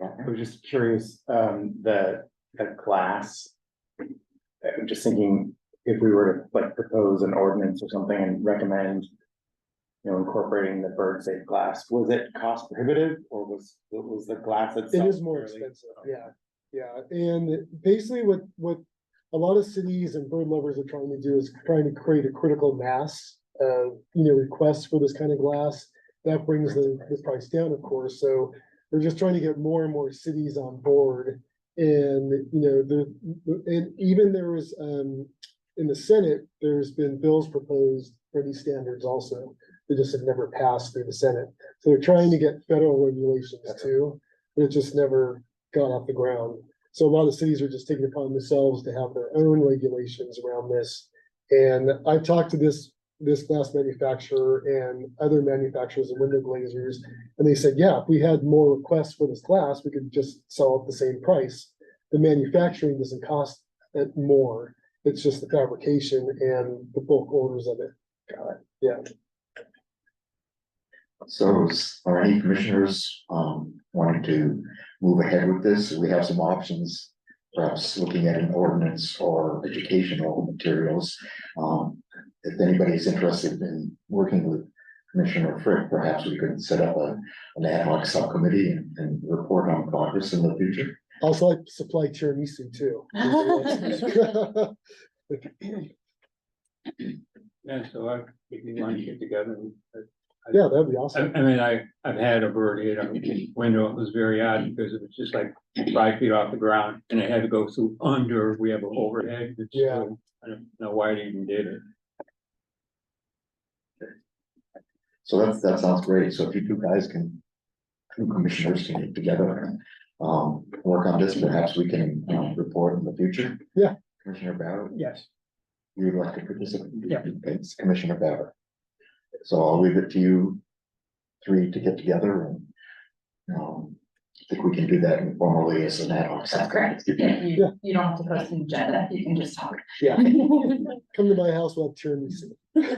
I was just curious, the glass. I'm just thinking if we were to like propose an ordinance or something and recommend incorporating the bird safe glass, was it cost prohibitive or was the glass itself? It is more expensive, yeah, and basically what a lot of cities and bird lovers are trying to do is trying to create a critical mass of, requests for this kind of glass. That brings the price down, of course, so they're just trying to get more and more cities on board. And, and even there was, in the Senate, there's been bills proposed for these standards also. They just have never passed through the Senate. So they're trying to get federal regulations too, but it just never got off the ground. So a lot of cities are just taking it upon themselves to have their own regulations around this. And I've talked to this glass manufacturer and other manufacturers and window glazers, and they said, yeah, if we had more requests for this glass, we could just sell at the same price. The manufacturing doesn't cost it more. It's just the fabrication and the bulk orders of it. Got it. Yeah. So are any commissioners wanting to move ahead with this? We have some options, perhaps looking at an ordinance or educational materials. If anybody's interested in working with Commissioner Frick, perhaps we could set up an ad hoc subcommittee and report on progress in the future. Also, I supply tiramisu too. Yeah, so if you want to get together. Yeah, that'd be awesome. I mean, I've had a bird hit on the window. It was very odd because it was just like 5 feet off the ground and it had to go through under, we have an overhead. Yeah. I don't know why it even did it. So that sounds great. So if you two commissioners can get together and work on this, perhaps we can report in the future. Yeah. Commissioner Barrett, Yes, you'd like to participate? Yeah. It's Commissioner Barrett. So I'll leave it to you three to get together and I think we can do that informally as an ad hoc. That's correct. subcommittee. Yeah, you don't have to post an agenda, you can just talk. Yeah. Come to my house, we'll have tiramisu.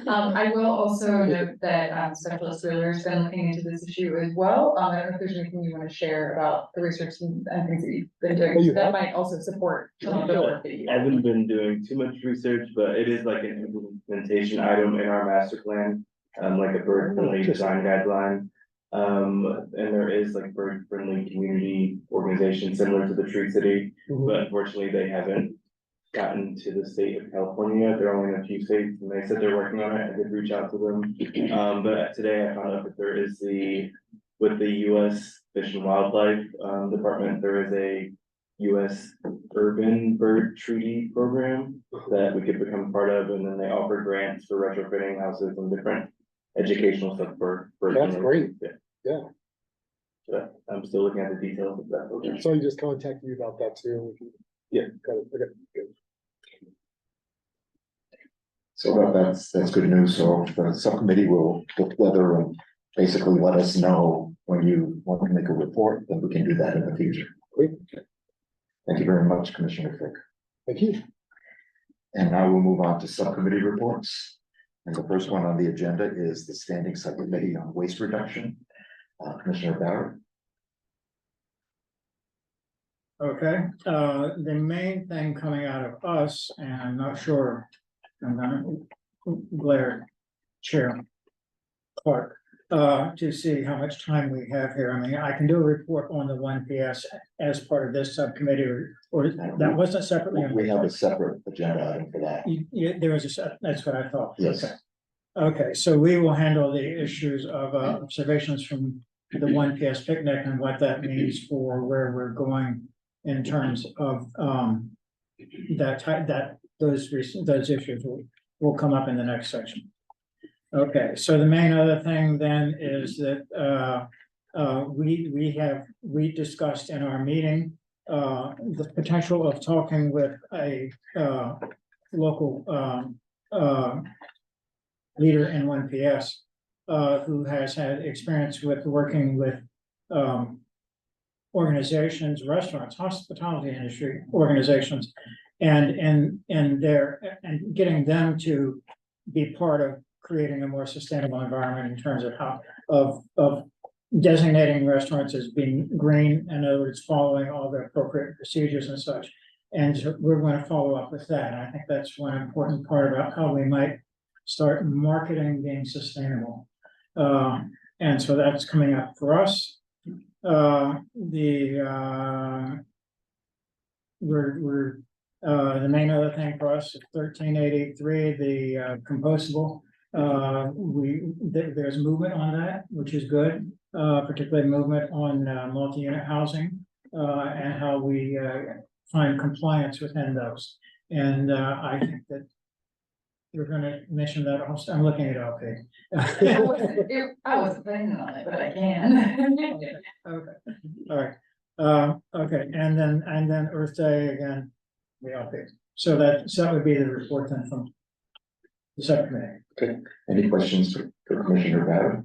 I will also note that Specialist Wheeler's been looking into this issue as well. I don't know if there's anything you want to share about the research and things that you've been Oh, you doing, that have? might also support some of the work that you. I haven't been doing too much research, but it is like an implementation item in our master plan, like a bird friendly design guideline. And there is like bird friendly community organization similar to the Tree City, Mhm. but unfortunately they haven't gotten to the state of California yet. They're only in a few states and they said they're working on it. I did reach out to them. But today I found out that there is with the US Fish and Wildlife Department, there is a US urban bird treaty program that we could become part of, and then they offer grants for retrofitting houses and different educational stuff for. That's great. Yeah. Yeah. But I'm still looking at the details of that program. So I just contacted you about that too. Yeah. Got it. Okay, good. So that's good news. So the subcommittee will get together and basically let us know when you want to make a report, then we can do that in the future. Great. Thank you very much, Commissioner Frick. Thank you. And now we'll move on to subcommittee reports. And the first one on the agenda is the Standing Subcommittee on Waste Reduction. Commissioner Barrett. okay, the main thing coming out of us, and I'm not sure, I'm gonna glare Chair Clark, to see how much time we have here. I mean, I can do a report on the 1PS as part of this subcommittee, or that wasn't separately. We have a separate agenda item for that. There was that's what I thought. Yes. Okay. Okay, so we will handle the issues of observations from the 1PS picnic and what that means for where we're going in terms of those issues will come up in the next section. Okay, so the main other thing then is that we discussed in our meeting the potential of talking with a local leader in 1PS who has had experience with working with organizations, restaurants, hospitality industry organizations, and getting them to be part of creating a more sustainable environment in terms of how of designating restaurants as being green, in other words, following all the appropriate procedures and such. And so we're going to follow up with that. And I think that's one important part about how we might start marketing being sustainable. And so that's coming up for us. The main other thing for us, 1383, the compostable. There's movement on that, which is good, particularly movement on multi-unit housing, and how we find compliance within those. And I think that you're gonna mention that also. I'm looking at LP. I wasn't planning on it, but I can. Okay, all right. Okay, and then Earth Day again, we all picked. So that would be the report then from the subcommittee. Any questions for Commissioner Barrow?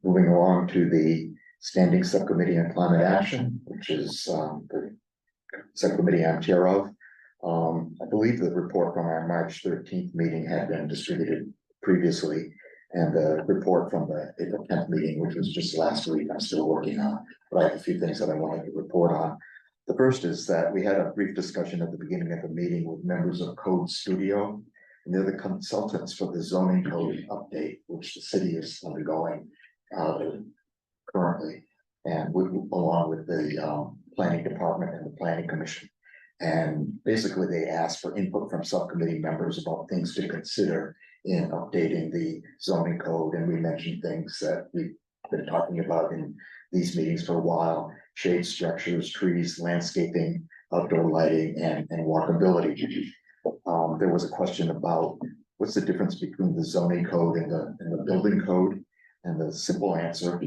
Moving along to the Standing Subcommittee on Climate Action, which is the subcommittee I'm chair of. I believe the report from our March 13th meeting had been distributed previously, and the report from the April 10th meeting, which was just last week, I'm still working on, but I have a few things that I wanted to report on. The first is that we had a brief discussion at the beginning of the meeting with members of Code Studio, and they're the consultants for the zoning code update, which the city is undergoing currently, and along with the planning department and the planning commission. And basically, they asked for input from subcommittee members about things to consider in updating the zoning code. And we mentioned things that we've been talking about in these meetings for a while: shade structures, trees, landscaping, outdoor lighting, and walkability. There was a question about what's the difference between the zoning code and the building code, and the simple answer,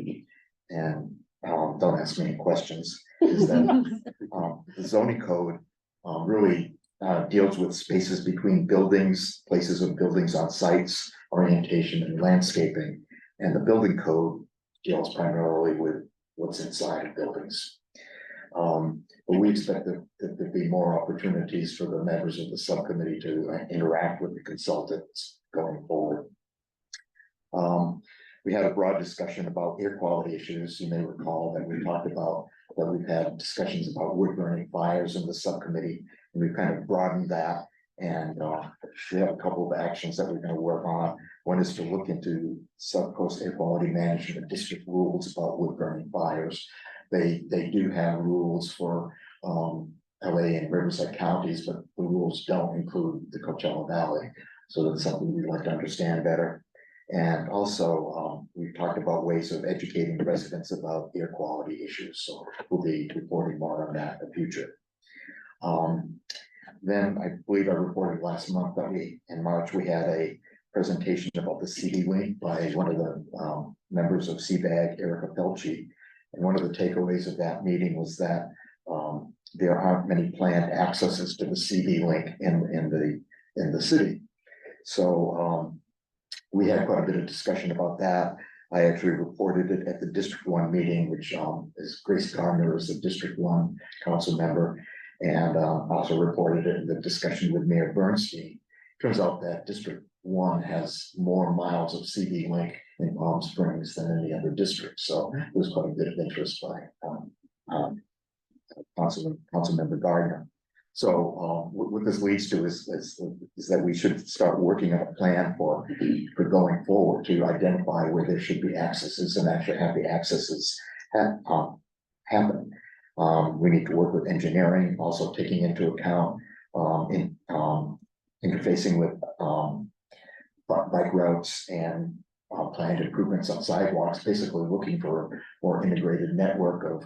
and don't ask me any questions, is that the zoning code really deals with spaces between buildings, places of buildings on sites, orientation and landscaping. And the building code deals primarily with what's inside of buildings. But we expect that there'd be more opportunities for the members of the subcommittee to interact with the consultants going forward. We had a broad discussion about air quality issues. You may recall that we talked about that we've had discussions about wood burning fires in the subcommittee, and we've kind of broadened that. And we have a couple of actions that we're going to work on. One is to look into Subcoast Air Quality Management District rules about wood burning fires. They do have rules for LA and Riverside counties, but the rules don't include the Coachella Valley. So that's something we'd like to understand better. And also, we've talked about ways of educating residents about air quality issues. So we'll be reporting more on that in the future. Then I believe I reported last month that in March, we had a presentation about the CD Link by one of the members of CBAG, Erica Pelchi. And one of the takeaways of that meeting was that there aren't many planned accesses to the CD Link in the city. So we had quite a bit of discussion about that. I actually reported it at the District 1 meeting, which is Grace Gardner is the District 1 council member, and also reported it in the discussion with Mayor Bernstein. Turns out that District 1 has more miles of CD Link in Palm Springs than any other district, so it was quite a bit of interest by council member Gardner. So what this leads to is that we should start working on a plan for going forward to identify where there should be accesses and actually have the accesses happen. We need to work with engineering, also taking into account interfacing with bike routes and planned improvements on sidewalks, basically looking for a more integrated network of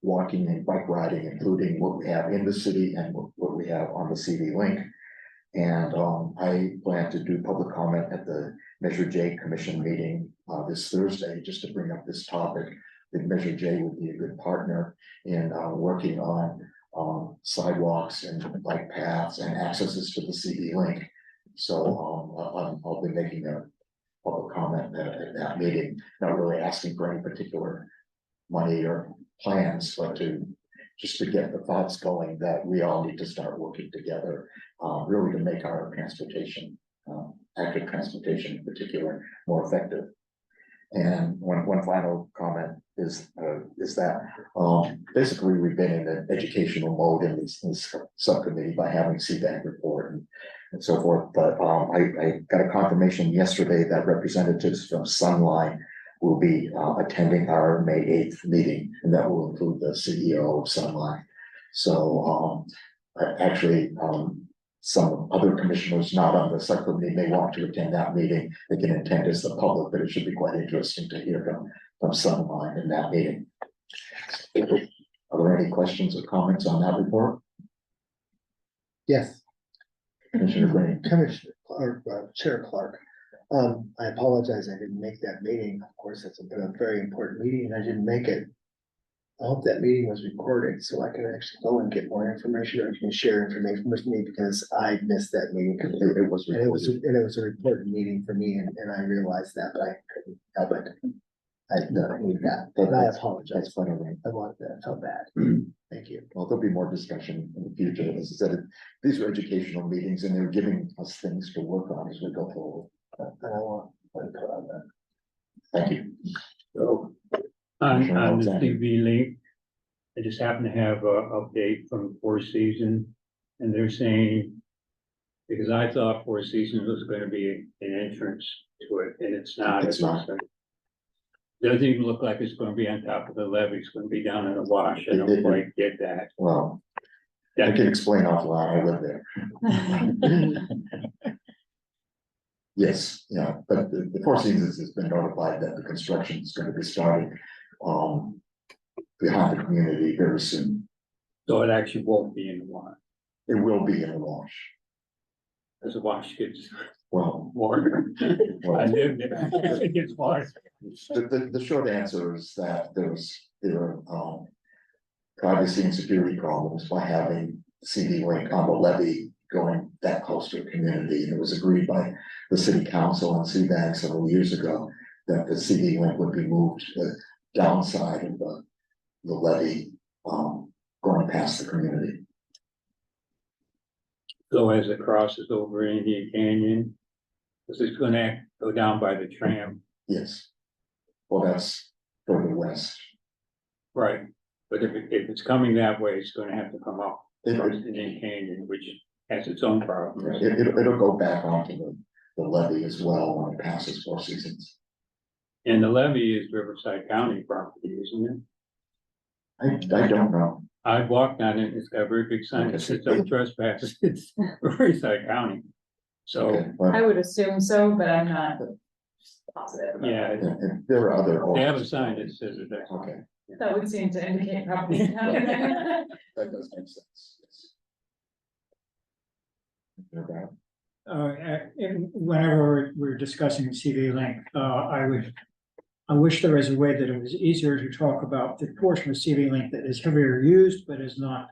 walking and bike riding, including what we have in the city and what we have on the CD Link. And I plan to do public comment at the Measure J Commission meeting this Thursday, just to bring up this topic. I think Measure J would be a good partner in working on sidewalks and bike paths and accesses to the CD Link. So I'll be making a public comment at that meeting, not really asking for any particular money or plans, but just to get the thoughts going that we all need to start working together, really to make our transportation, active transportation in particular, more effective. And one final comment is that basically we've been in an educational mode in this subcommittee by having CBAG report, and and so forth, but, I got a confirmation yesterday that representatives from Sunline will be, attending our May 8th meeting, and that will include the CEO of Sunline. So, actually, some other commissioners not on the subcommittee may want to attend that meeting. They can attend as the public, but it should be quite interesting to hear from Sunline in that meeting. Are there any questions or comments on that report? Yes, Commissioner Green? Commissioner, or Chair Clark. I apologize, I didn't make that meeting. Of course, it's been a very important meeting and I didn't make it. I hope that meeting was recorded so I can actually go and get more information or you can share information with me because I missed that meeting. It was. And it was an important meeting for me and I realized that, but I couldn't help it. I didn't need that, but I apologize. That's quite all right. I wanted that, felt bad. Thank you. Well, there'll be more discussion in the future. As I said, these are educational meetings and they're giving us things to work on as we go forward. And I want to put on that. Thank you. So on the TV link, I just happen to have a update from Four Seasons, and they're saying, because I thought Four Seasons was gonna be an entrance to it, and it's not. It's not. Doesn't even look like it's gonna be on top of the levee, it's gonna be down in the wash, I It- don't quite get that. Well, I can explain offline. I live there. Yes, yeah, but the Four Seasons has been notified that the construction is going to be starting behind the community very soon. So it actually won't be in the water, It will be in a wash. because the wash gets Well, water. I well, live there, it gets water. the short answer is that there are privacy and security problems by having CD Link on the levee going that close to a community. And it was agreed by the city council and CBAG several years ago that the CD Link would be moved to the downside of the levee, going past the community. So as it crosses over Indian Canyon, because it's gonna go down by the tram, Yes. Well, that's further west. right? But if it's coming that way, it's gonna have to come up It- from Indian Canyon, which has its own problems. It'll go back onto the levee as well when it passes Four Seasons. And the levee is Riverside County property, isn't it? I don't know. I walked on it, it's got a very big sign that says don't trespass, it's Riverside County. So, Okay, well, I would assume so, but I'm not positive. about yeah, and there are other. they have a sign that says it there. Okay, that. That would seem to indicate probably. that does make sense. Yes. You're right. And whenever we're discussing CV Link, I wish there was a way that it was easier to talk about the portion of CV Link that is heavier used, but is not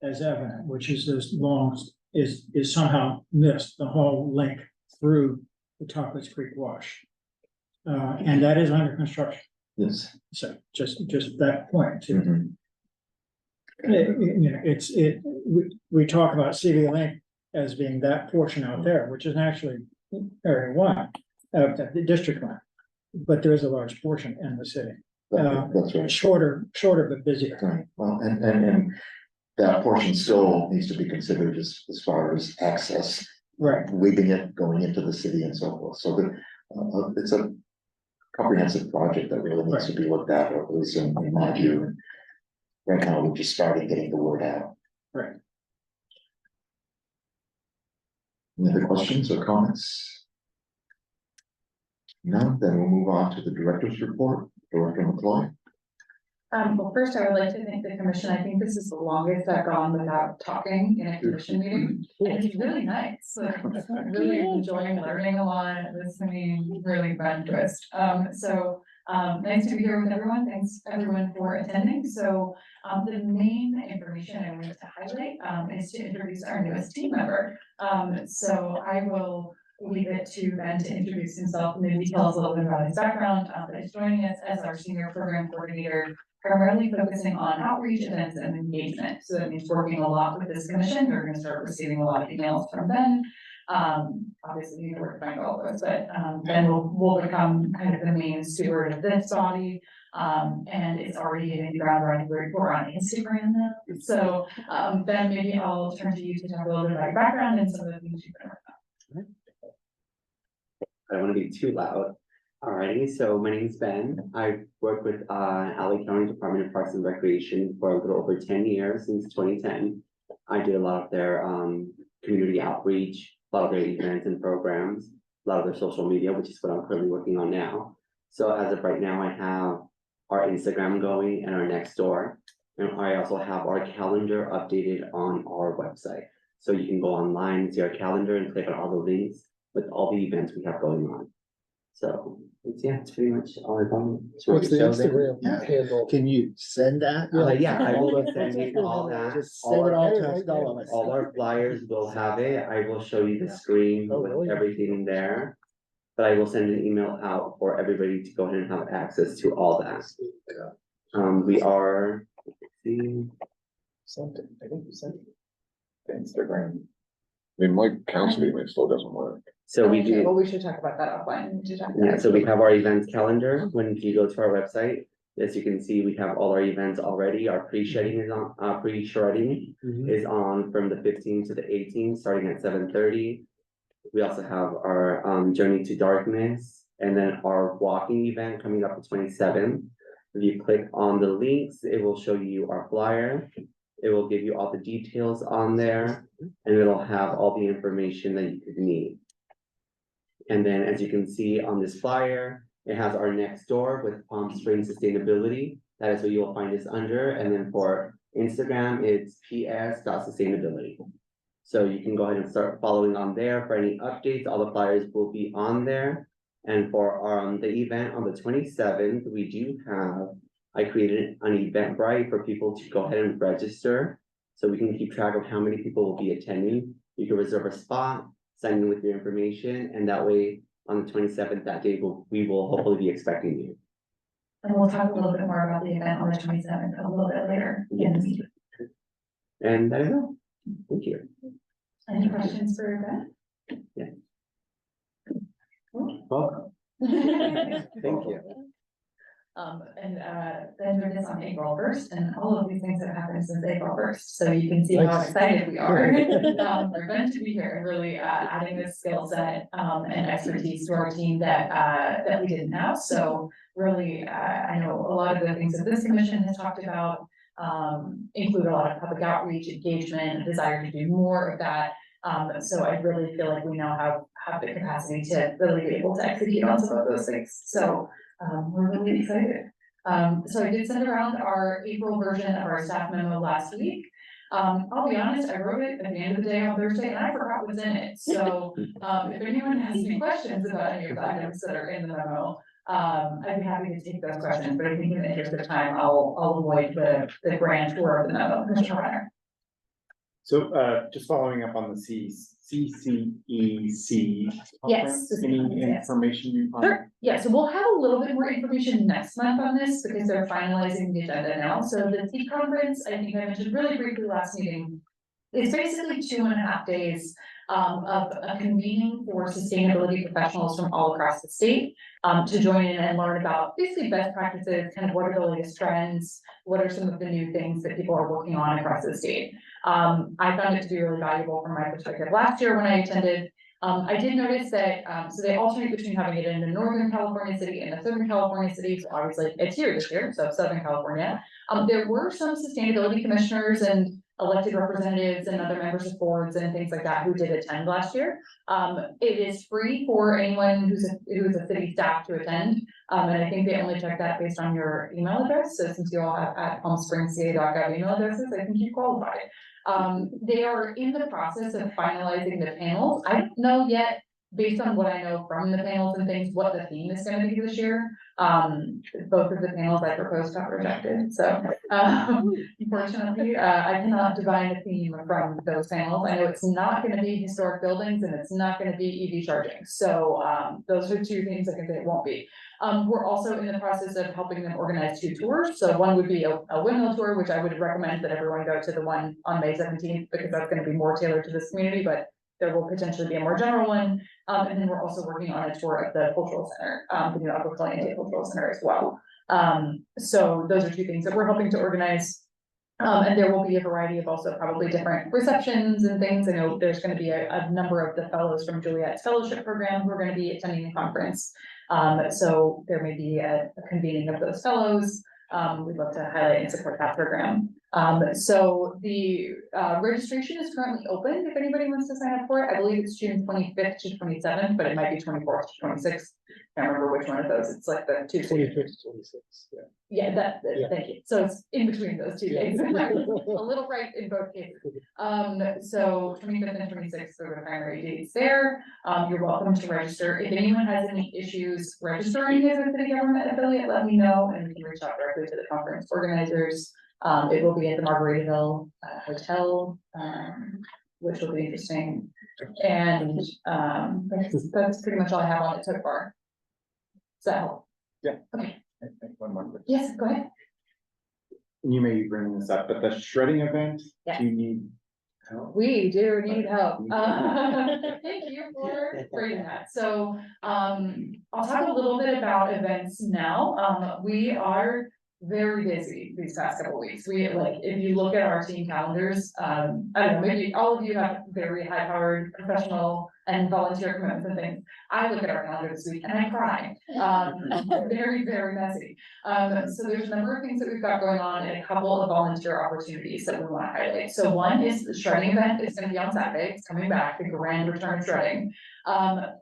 as evident, which is this long, is somehow missed, the whole link through the Topless Creek Wash. And that is under construction, Yes. so just that point. Mhm. You know, we talk about CV Link as being that portion out there, which is actually area one of the district line. But there is a large portion in the city, That's right. shorter but busier. Right, well, and that portion still needs to be considered as far as access, Right, leaving it, going into the city and so forth, so that it's a comprehensive project that really needs to be looked at, or at least in my view. And right now, we're just starting getting the word out. right. Any other questions or comments? No, then we'll move on to the director's report, Director McCloy. Well, first I would like to thank the commission. I think this is the longest I've gone without talking in a commission meeting. And it's really nice, like, I'm really enjoying learning a lot, listening, really fun twist. Nice to be here with everyone. Thanks everyone for attending. So, the main information I wanted to highlight, is to introduce our newest team member. So I will leave it to Ben to introduce himself and maybe tell us a little bit about his background, but he's joining us as our senior program coordinator, primarily focusing on outreach, events, and engagement. So that means working a lot with this commission. We're gonna start receiving a lot of emails from Ben. Obviously, you know where to find all those, but Ben will become kind of the main steward of this body. And it's already hitting the ground running. We're on Instagram now. So, Ben, maybe I'll turn to you to talk a little bit about your background and some of the things you've been working on. I don't want to be too loud. Alrighty, so my name is Ben. I worked with LA County Department of Parks and Recreation for a little over 10 years, since 2010. I did a lot of their community outreach, a lot of their events and programs, a lot of their social media, which is what I'm currently working on now. So as of right now, I have our Instagram going and our Nextdoor. And I also have our calendar updated on our website. So you can go online, see our calendar and click on all the links with all the events we have going on. So it's pretty much all I've done. What's the Instagram handle? Can you send that? Yeah, I will be sending all that. Just send it all to us, all of us. All our flyers will have it. I will show you the screen Oh, with really? everything there. But I will send an email out for everybody to go ahead and have access to all that. We are, let's see, Something, I think you sent it. Instagram. I mean, my council email still doesn't work. so we Okay, well, do, we should talk about that offline. We should talk about yeah, it. so we have our events calendar. When you go to our website, as you can see, we have all our events already. Our pre-shredding is on, pre-shredding is on from the 15th to the 18th, starting at 7:30. We also have our Journey to Darkness, and then our walking event coming up the 27th. If you click on the links, it will show you our flyer. It will give you all the details on there, and it'll have all the information that you could need. And then, as you can see on this flyer, it has our Nextdoor with Palm Springs Sustainability. That is what you will find us under. And then for Instagram, it's ps.sustainability. So you can go ahead and start following on there for any updates. All the flyers will be on there. And for the event on the 27th, we do have, I created an Eventbrite for people to go ahead and register. So we can keep track of how many people will be attending. You can reserve a spot, sign in with your information, and that way on the 27th, that day, we will hopefully be expecting you. And we'll talk a little bit more about the event on the 27th a little bit later. Yes. And that is all. Thank you. Any questions for Ben? Yeah. Welcome. Thank you. Then joined us on April 1st, and all of these things have happened since April 1st, so you can see how excited we are. We're going to be here and really adding this skill set and expertise to our team that we didn't have. So really, I know a lot of the things that this commission has talked about include a lot of public outreach, engagement, a desire to do more of that. So I really feel like we now have the capacity to really be able to execute on some of those things. So we're really excited. So I did send around our April version of our staff memo last week. I'll be honest, I wrote it at the end of the day on Thursday and I forgot what's in it. So if anyone has any questions about any of the items that are in the memo, I'd be happy to take those questions, but I think in the interest of time, I'll avoid the grand tour of the memo. Mr. Reiner. So, just following up on the CCEC. Yes. Any Yes. information on? Sure, yeah, so we'll have a little bit more information next month on this because they're finalizing the agenda now. So the T conference, I think I mentioned really briefly last meeting. It's basically 2.5 days of a convening for sustainability professionals from all across the state to join in and learn about basically best practices, kind of what are the latest trends, what are some of the new things that people are working on across the state. I found it to be really valuable from my perspective last year when I attended. I did notice that, so they alternate between having it in the Northern California city and the Southern California city, so obviously it's here this year, so Southern California. There were some sustainability commissioners and elected representatives and other members of boards and things like that who did attend last year. It is free for anyone who's a city staff to attend. And I think they only check that based on your email address. So since you all have at palmspringsca.gov email addresses, I think you qualify. They are in the process of finalizing the panels. I don't know yet, based on what I know from the panels and things, what the theme is gonna be this year. Both of the panels I proposed got rejected, so, unfortunately, I cannot divine a theme from those panels. I know it's not gonna be historic buildings and it's not gonna be EV charging, so, those are two things I can say it won't be. We're also in the process of helping them organize 2 tours, so one would be a windmill tour, which I would recommend that everyone go to the one on May 17th, because that's gonna be more tailored to this community, but there will potentially be a more general one. And then we're also working on a tour of the cultural center, the new Upper Caliente Cultural Center as well. So those are two things that we're hoping to organize. And there will be a variety of also probably different receptions and things. I know there's gonna be a number of the fellows from Juliet's fellowship program who are gonna be attending the conference. So there may be a convening of those fellows. We'd love to highlight and support that program. So the registration is currently open if anybody wants to sign up for it. I believe it's June 25th to 27th, but it might be 24th to 26th. Can't remember which one of those. It's like the Tuesday. 25th, 26th, yeah. Yeah, Yeah. thank you. So it's in between those two Yeah. days. A little right in both cases. So 25th and 26th are the primary dates there. You're welcome to register. If anyone has any issues registering as a city government affiliate, let me know and we can reach out directly to the conference organizers. It will be at the Margaritaville Hotel, which will be interesting. And that's pretty much all I have on it so far. Does that help? Yeah. Okay. One more question. Yes, go ahead. You may be bringing this up, but the shredding event, Yeah. do you need help? We do need help. Thank you for bringing that. So, I'll talk a little bit about events now. We are very busy these past couple weeks. We like, if you look at our team calendars, I don't know, maybe all of you have very high powered professional and volunteer commitments and things. I look at our calendar this week and I cry. Very, very messy. So there's a number of things that we've got going on and a couple of volunteer opportunities that we want to highlight. So one is the shredding event is going to be on Saturday. It's coming back, the grand return of shredding.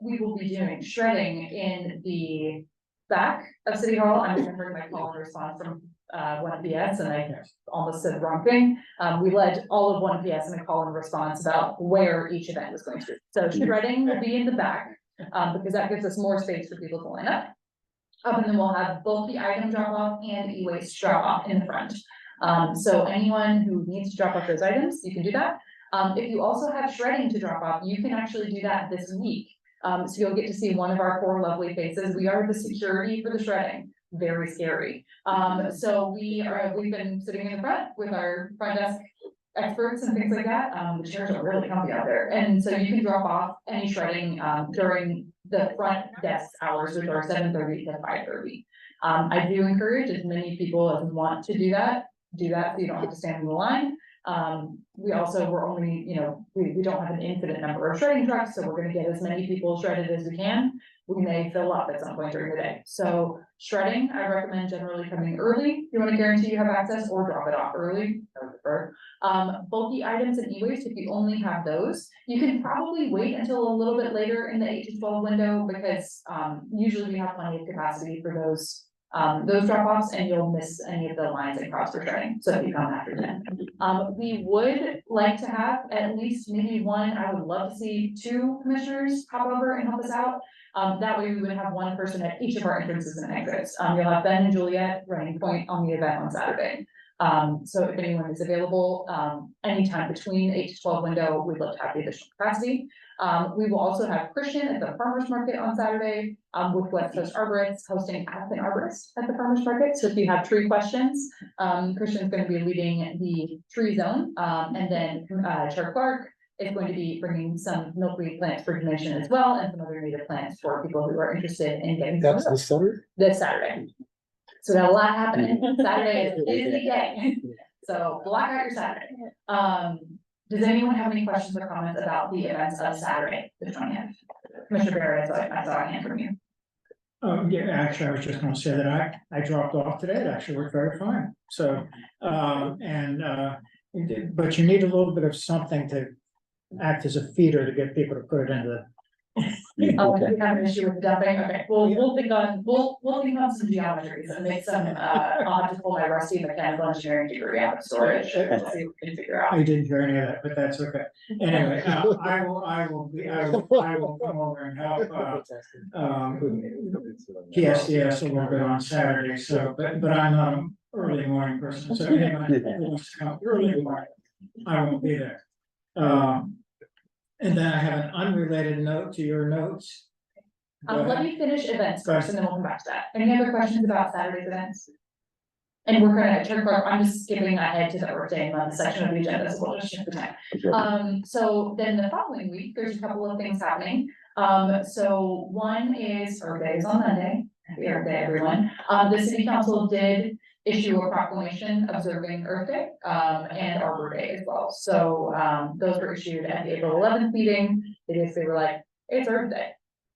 We will be doing shredding in the back of City Hall. I'm remembering my call and response from 1PS and I almost said the wrong thing. We led all of 1PS in a call and response about where each event was going to be. So shredding will be in the back because that gives us more space for people to line up. And then we'll have bulky item drop off and e-waste drop off in the front. So anyone who needs to drop off those items, you can do that. If you also have shredding to drop off, you can actually do that this week. So you'll get to see one of our 4 lovely faces. We are the security for the shredding. Very scary. So we've been sitting in the front with our front desk experts and things like that. The chairs are really comfy out there. And so you can drop off any shredding during the front desk hours, which are 7:30 to 5:30. I do encourage as many people as want to do that so you don't have to stand in the line. We're only, we don't have an infinite number of shredding trucks, so we're gonna get as many people shredded as we can. We may fill up at some point during the day. So shredding, I recommend generally coming early. You wanna guarantee you have access or drop it off early, I would prefer. Bulky items and e-waste, if you only have those, you can probably wait until a little bit later in the 8 to 12 window because, usually we have plenty of capacity for those drop-offs and you'll miss any of the lines and cross for shredding. So if you come after 10. We would like to have at least maybe one, I would love to see 2 commissioners hop over and help us out. That way we would have one person at each of our entrances and exits. You'll have Ben and Juliet running point on the event on Saturday. So if anyone is available, anytime between 8 to 12 window, we'd love to have the additional capacity. We will also have Christian at the farmer's market on Saturday, with West Coast Arborists hosting Aspen Arborists at the farmer's market. So if you have tree questions, Christian's going to be leading the tree zone. And then Chair Clark is going to be bringing some milkweed plants for donation as well, and some other native plants for people who are interested in getting. That's this Saturday? This Saturday. So we got a lot happening. Saturday is a busy day. So block out your Saturday. Does anyone have any questions or comments about the events of Saturday, the 20th? Commissioner Barrett, I saw a hand from you. Yeah, actually, I was just gonna say that I dropped off today. It actually worked very fine. So, but you need a little bit of something to act as a feeder to get people to put it into the. Oh, we have an issue with dumping. Okay, we'll think on some geometries and make some, I'll have to pull my rusty mechanical engineering degree out of storage. We'll see what we can figure out. I didn't hear any of that, but that's okay. Anyway, I will come over and help, PSDS a little bit on Saturday, so, but I'm not an early morning person, so anyone who wants to come early morning, I won't be there. And then I have an unrelated note to your notes. Let me finish events first and then we'll come back to that. Any other questions about Saturday's events? And we're gonna, Chair Clark, I'm just skipping ahead to the Earth Day month section of the agenda, so we'll just shift the time. So then the following week, there's a couple of things happening. So one is Earth Day is on Monday. Happy Earth Day, everyone. The city council did issue a proclamation observing Earth Day, and Arbor Day as well. So, those were issued at the April 11th meeting. They basically were like, it's Earth Day.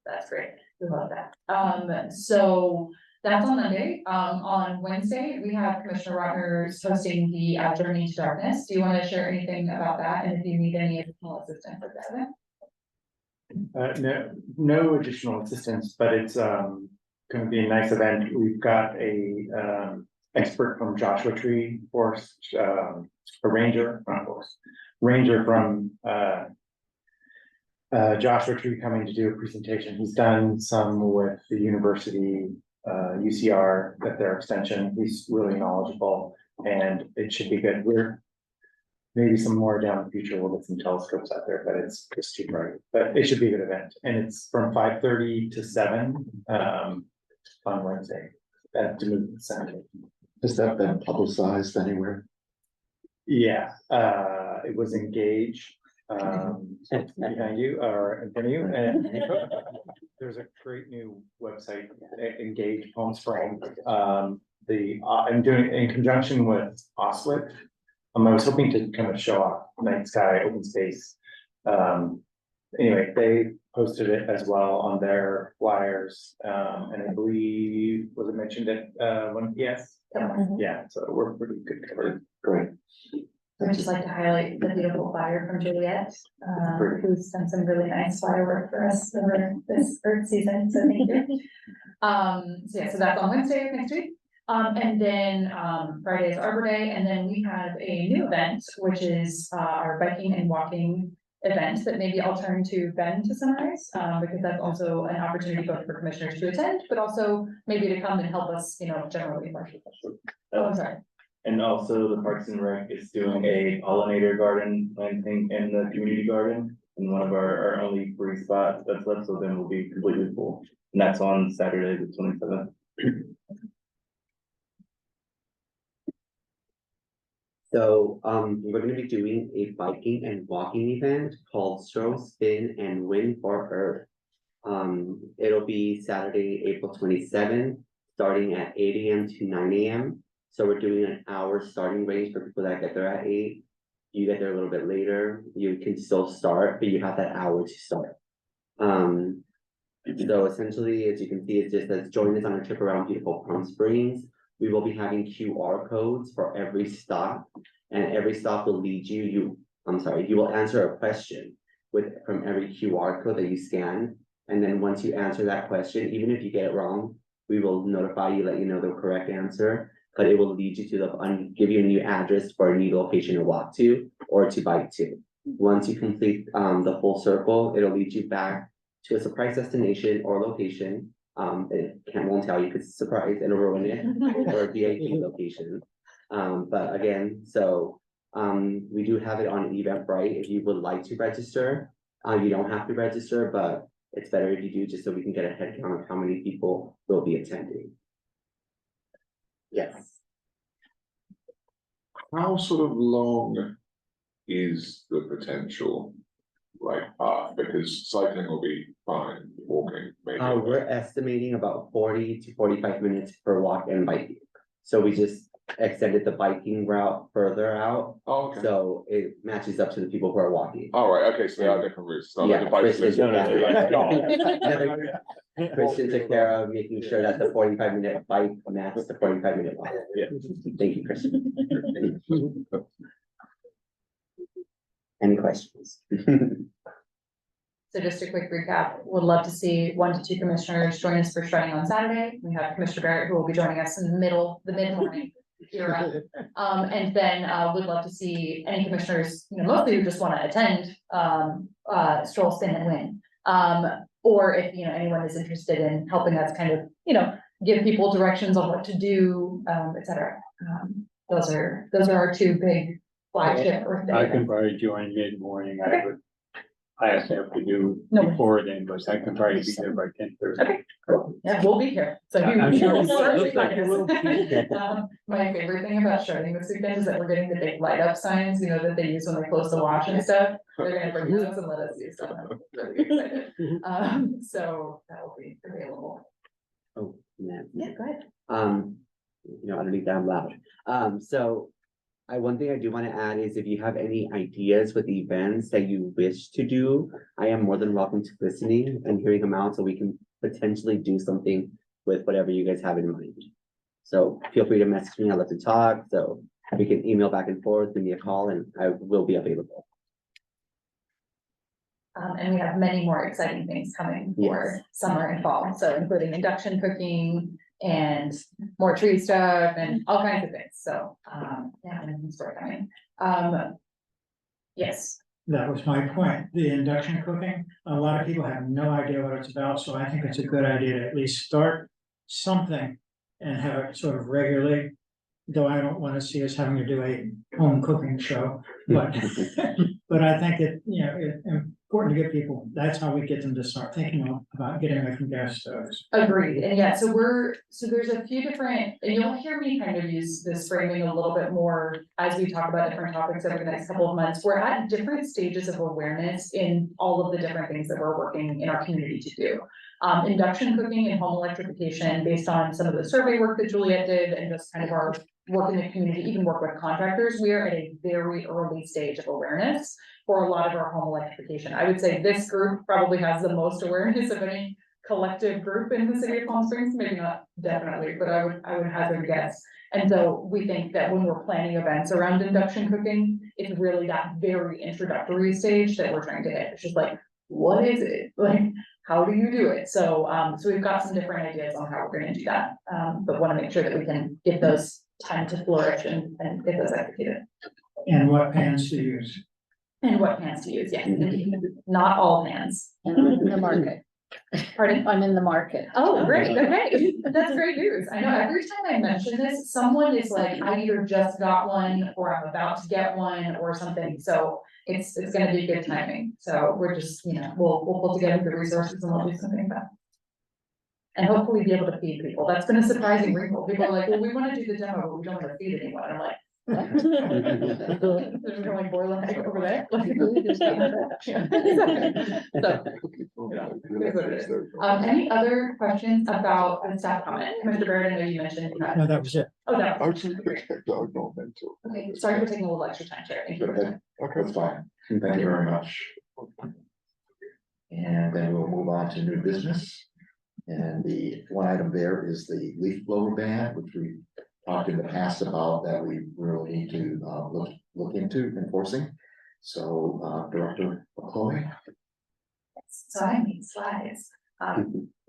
That's great. We love that. So that's on Monday. On Wednesday, we have Commissioner Rogers hosting the Journey to Darkness. Do you want to share anything about that? And if you need any additional assistance with that event? No additional assistance, but it's gonna be a nice event. We've got a expert from Joshua Tree Forest, a ranger, not forest, ranger from Joshua Tree coming to do a presentation. He's done some with the university, UCR at their extension. He's really knowledgeable and it should be good. We're maybe some more down in the future. We'll get some telescopes out there, but it's too bright. But it should be a good event. And it's from 5:30 to 7 on Wednesday at Duluth Center. Has that been publicized anywhere? Yeah, it was Engage, behind you or in front of you, and there's a great new website, Engage Palm Springs. I'm doing in conjunction with Oswald. I was hoping to kind of show off night sky, open space. Anyway, they posted it as well on their flyers, and I believe, was it mentioned at, one, yes? Yeah, so we're pretty good covered. Great. I'd just like to highlight the beautiful flyer from Juliet, who's done some really nice flyer work for us over this Earth season, so thank you. So yeah, so that's on Wednesday of next week. And then, Friday is Arbor Day, and then we have a new event, which is, our biking and walking event that maybe I'll turn to Ben to summarize, because that's also an opportunity both for commissioners to attend, but also maybe to come and help us, generally. Oh, I'm sorry. And also the Parks and Rec is doing a pollinator garden planting in the community garden. In one of our only free spots that's left, so then we'll be completely full. And that's on Saturday, the 27th. So, we're gonna be doing a biking and walking event called Stroll, Spin, and Win for Earth. It'll be Saturday, April 27th, starting at 8 AM to 9 AM. So we're doing an hour starting range for people that get there at 8. You get there a little bit later, you can still start, but you have that hour to start. So essentially, as you can see, it's just as join us on a trip around beautiful Palm Springs. We will be having QR codes for every stop, and every stop will lead you, you will answer a question from every QR code that you scan. And then once you answer that question, even if you get it wrong, we will notify you, let you know the correct answer, but it will lead you to give you a new address for a new location to walk to or to bike to. Once you complete the full circle, it'll lead you back to a surprise destination or location. Won't tell you because it's a surprise and it'll ruin it, or a VIP location. But again, so we do have it on Eventbrite. If you would like to register, you don't have to register, but it's better if you do, just so we can get a head count of how many people will be attending. Yes. How sort of long is the potential path? Because cycling will be fine, walking maybe. We're estimating about 40 to 45 minutes per walk and biking. So we just extended the biking route further out. Oh, okay. So it matches up to the people who are walking. All right, okay, so they are different routes. It's not like Yeah, the bicyclists. Christian took care of making sure that the 45-minute bike matches the 45-minute walk. Yeah. Thank you, Christian. Any questions? So just a quick recap, would love to see 1 to 2 commissioners join us for shredding on Saturday. We have Commissioner Barrett, who will be joining us in the mid-morning era. And then would love to see any commissioners, mostly who just want to attend, Stroll, Spin, and Win. Or if, anyone is interested in helping us kind of, give people directions on what to do, et cetera. Those are our 2 big flagship Earth Day I can events. probably join mid-morning. Okay. I have to do No worries. before then, but I can probably be there by 10:30. Okay, cool. Yeah, we'll be here. So I'm sure will it looks like it will be. My favorite thing about shredding this weekend is that we're getting the big light up signs, that they use when they close the wash and stuff. They're gonna bring those and let us use them. I'm really excited. So that will be available. Oh, man. Yeah, go ahead. Underneath that I'm loud. So one thing I do want to add is if you have any ideas with events that you wish to do, I am more than welcome to listening and hearing them out so we can potentially do something with whatever you guys have in mind. So feel free to message me. I love to talk. So we can email back and forth, give me a call, and I will be available. And we have many more exciting things coming for summer and fall, so including induction cooking and more tree stuff and all kinds of things, so, yeah, and things are coming. Yes, That was my point, the induction cooking, a lot of people have no idea what it's about, so I think it's a good idea to at least start something and have it sort of regularly. Though I don't wanna see us having to do a home cooking show, but, but I think it, it's important to get people, that's how we get them to start thinking about getting away from gas stoves. agreed, and yeah, so there's a few different, and you'll hear me kind of use this framing a little bit more as we talk about different topics over the next couple of months. We're at different stages of awareness in all of the different things that we're working in our community to do. Induction cooking and home electrification, based on some of the survey work that Juliet did and just kind of our work in the community, even work with contractors, we are at a very early stage of awareness for a lot of our home electrification. I would say this group probably has the most awareness of any collective group in the city of Palm Springs, maybe not definitely, but I would hazard a guess. And so we think that when we're planning events around induction cooking, it's really that very introductory stage that we're trying to hit. It's just like, what is it? Like, how do you do it? So, so we've got some different ideas on how we're gonna do that, but wanna make sure that we can give those time to flourish and get those executed. And what pans to use. And what pans to use, yes, not all pans. And I'm in the market. Pardon? I'm in the market. Oh, great, okay, that's great news. I know every time I mention this, someone is like, I either just got one or I'm about to get one or something, so it's gonna be good timing. So we're just, we'll pull together the resources and we'll do something about it. And hopefully be able to feed people. That's been a surprising wrinkle. People are like, well, we wanna do the demo, but we don't wanna feed anyone. I'm like, what? There's no like boiler egg over there. Any other questions about the staff comment? Mr. Barrett, I know you mentioned. No, that was it. Oh, no. Okay, Okay, sorry for taking a little extra time, Chair. Thank you. that's fine. Thank you very much. And then we'll move on to new business. And the one item there is the leaf blower ban, which we talked in the past about that we really need to look into enforcing. So Director Chloe. So I made slides.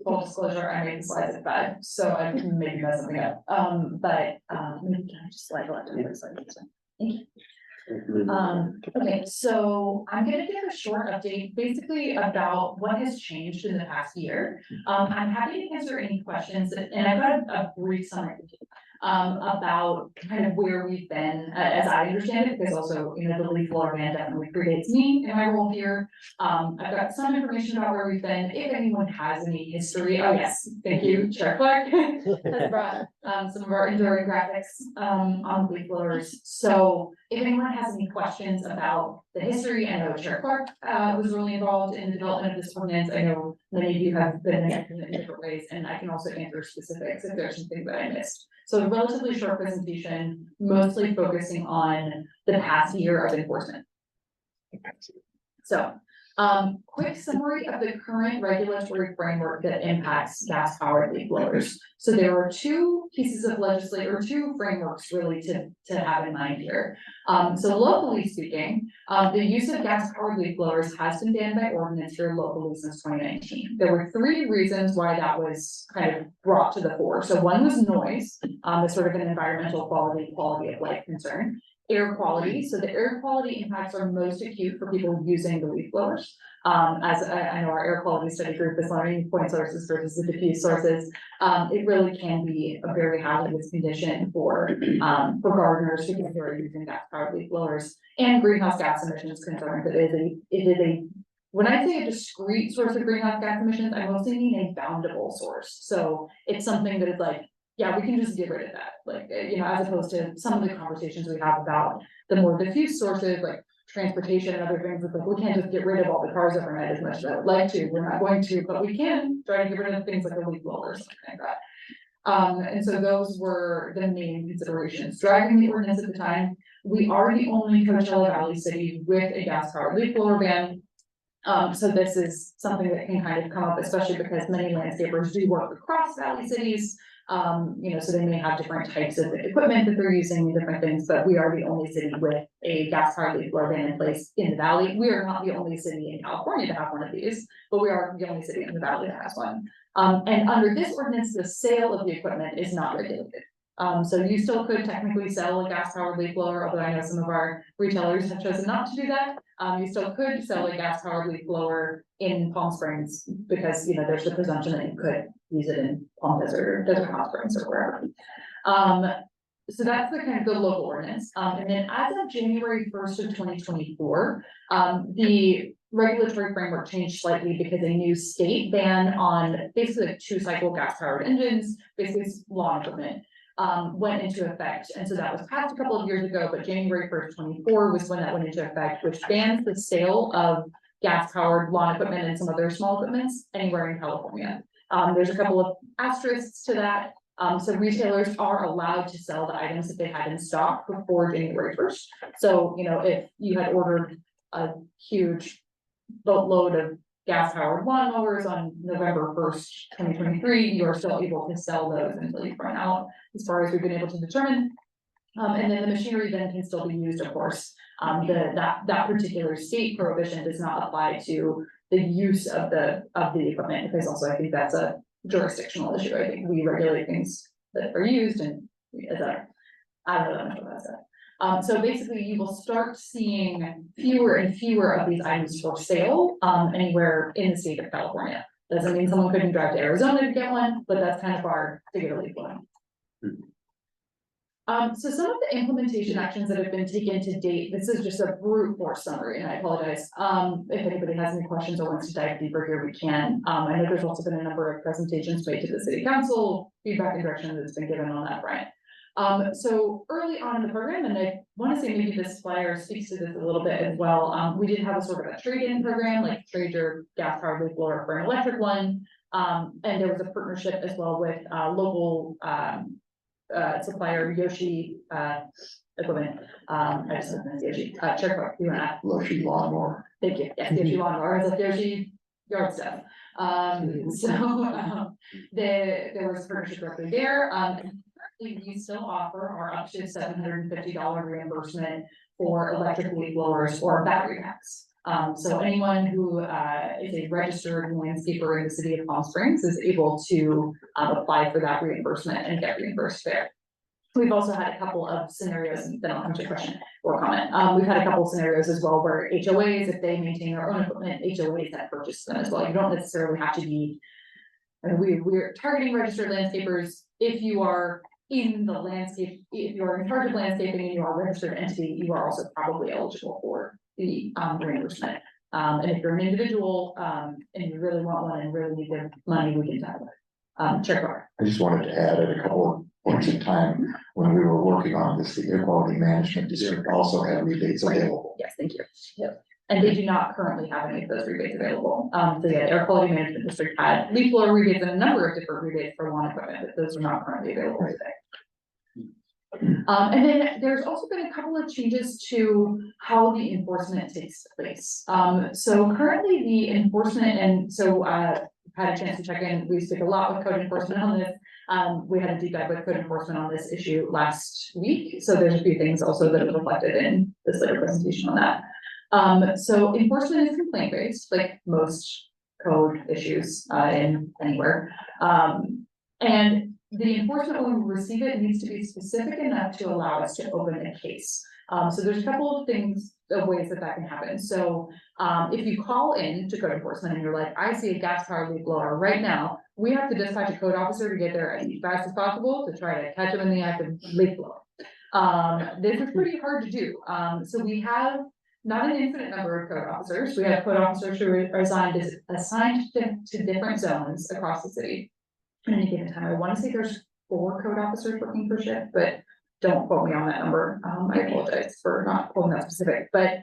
Full disclosure, I made the slides at 5, so I can maybe mess something up. But maybe can I just slide left and slide this one? Thank you. Okay, so I'm gonna give a short update basically about what has changed in the past year. I'm happy to answer any questions and I've got a brief summary about kind of where we've been as I understand it, because also, the leaf blower ban definitely predates me in my role here. I've got some information about where we've been. If anyone has any history, oh yes, thank you, Chair Clark has brought some of our enduring graphics on leaf blowers. So if anyone has any questions about the history, I know Chair Clark was really involved in the development of this ordinance. I know many of you have been in different ways, and I can also answer specifics if there's some things that I missed. So a relatively short presentation, mostly focusing on the past year of enforcement. So, quick summary of the current regulatory framework that impacts gas powered leaf blowers. So there are two pieces of legislation, or two frameworks really to have in mind here. So locally speaking, the use of gas powered leaf blowers has been banned by ordinance here locally since 2019. There were 3 reasons why that was kind of brought to the fore. So one was noise, as sort of an environmental quality of life concern. Air quality, so the air quality impacts are most acute for people using the leaf blowers. As I know our air quality study group is learning point sources versus the diffuse sources. It really can be a very hazardous condition for gardeners who are using gas powered leaf blowers, and greenhouse gas emissions concerns. It is a when I say a discrete source of greenhouse gas emissions, I mostly mean a boundable source. So it's something that is like, yeah, we can just get rid of that, like, as opposed to some of the conversations we have about the more diffuse sources, like transportation and other things, it's like, we can't just get rid of all the cars overnight as much as I would like to, we're not going to, but we can try to get rid of things like a leaf blower or something like that. And so those were the main considerations, driving the ordinance at the time, we are the only Coachella Valley city with a gas powered leaf blower ban. So this is something that can kind of come up, especially because many landscapers do work across valley cities. So they may have different types of equipment that they're using, different things, but we are the only city with a gas powered leaf blower ban in place in the valley. We are not the only city in California to have one of these, but we are the only city in the valley that has one. And under this ordinance, the sale of the equipment is not regulated. So you still could technically sell a gas powered leaf blower, although I know some of our retailers have chosen not to do that. You still could sell a gas powered leaf blower in Palm Springs because, there's the presumption that you could use it in Palm Desert or Desert Hot Springs or wherever. So that's the kind of the local ordinance. And then as of January 1st of 2024, the regulatory framework changed slightly because a new state ban on basically like 2-cycle gas powered engines, basically lawn equipment, went into effect. And so that was passed a couple of years ago, but January 1st, 24 was when that went into effect, which bans the sale of gas powered lawn equipment and some other small equipments anywhere in California. There's a couple of asterisks to that. So retailers are allowed to sell the items that they had in stock before January 1st. So, if you had ordered a huge boatload of gas powered lawnmowers on November 1st, 2023, you are still able to sell those until you run out, as far as we've been able to determine. And then the machinery then can still be used, of course. That particular state prohibition does not apply to the use of the equipment, because also I think that's a jurisdictional issue. I think we regulate things that are used and I don't know that much about that. So basically you will start seeing fewer and fewer of these items for sale anywhere in the state of California. Doesn't mean someone couldn't drive to Arizona to get one, but that's kind of our figurative one. So some of the implementation actions that have been taken to date, this is just a brute force summary, and I apologize. If anybody has any questions or wants to dive deeper here, we can. I know there's also been a number of presentations made to the city council, feedback and direction that's been given on that front. So early on in the program, and I want to say maybe this flyer speaks to this a little bit as well. We did have a sort of a trade-in program, like trade your gas powered leaf blower for an electric one. And there was a partnership as well with local supplier Yoshi equipment. I just said Yoshi. Cherokee, you want to? Yoshi lawnmower. Thank you. Yes, Yoshi lawnmower. I was like Yoshi yard stuff. There was a partnership directly there. We still offer our up to $750 reimbursement for electric leaf blowers or battery packs. So anyone who is a registered landscaper in the city of Palm Springs is able to apply for that reimbursement and get reimbursed there. We've also had a couple of scenarios, and then I'll come to your question or comment. We've had a couple of scenarios as well where HOAs, if they maintain their own equipment, HOAs that purchase them as well. You don't necessarily have to be, and we're targeting registered landscapers. If you are in the landscape, if you are in charge of landscaping and you are a registered entity, you are also probably eligible for the reimbursement. And if you're an individual and you really want one and really need the money, we can talk about it. Check. I just wanted to add at a couple of points in time when we were working on this, the Air Quality Management District also had rebates available. Yes, thank you. Yep. And they do not currently have any of those rebates available. So yeah, the Air Quality Management District had leaf blower rebates and a number of different rebates for lawn equipment, but those are not currently available today. And then there's also been a couple of changes to how the enforcement takes place. So currently the enforcement, and so had a chance to check in, we speak a lot with code enforcement on this. We had a deep dive with code enforcement on this issue last week. So there's a few things also that are reflected in this later presentation on that. So enforcement is complaint based, like most code issues in anywhere. And the enforcement, when we receive it, needs to be specific enough to allow us to open a case. So there's a couple of ways that can happen. So if you call in to code enforcement and you're like, I see a gas powered leaf blower right now, we have to dispatch a code officer to get there as fast as possible to try to catch them in the act of leaf blower. This is pretty hard to do. So we have not an infinite number of code officers. We have code officers who are assigned to different zones across the city. At any given time, I want to say there's 4 code officers working per shift, but don't quote me on that number. I apologize for not quoting that specific, but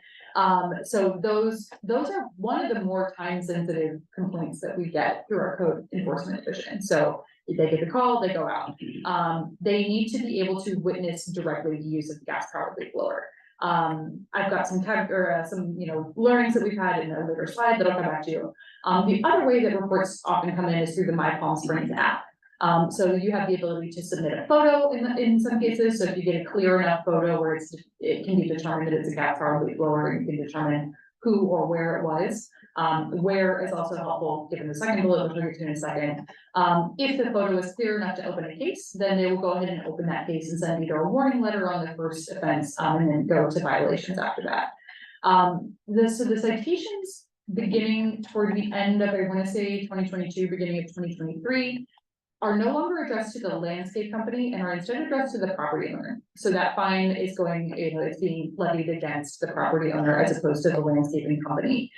So those are one of the more time sensitive complaints that we get through our code enforcement division. So if they get the call, they go out. They need to be able to witness directly the use of the gas powered leaf blower. I've got some learnings that we've had in a later slide that I'll come back to. The other way that reports often come in is through the My Palm Springs app. So you have the ability to submit a photo in some cases. So if you get a clear enough photo where it can be determined that it's a gas powered leaf blower, you can determine who or where it was. Where is also helpful, given the second bullet, which we'll get to in a second. If the photo is clear enough to open a case, then they will go ahead and open that case and send either a warning letter on the first offense, and then go to violations after that. So the citations beginning toward the end of, I want to say 2022, beginning of 2023, are no longer addressed to the landscape company and are instead addressed to the property owner. So that fine is going, it's being levied against the property owner as opposed to the landscaping company.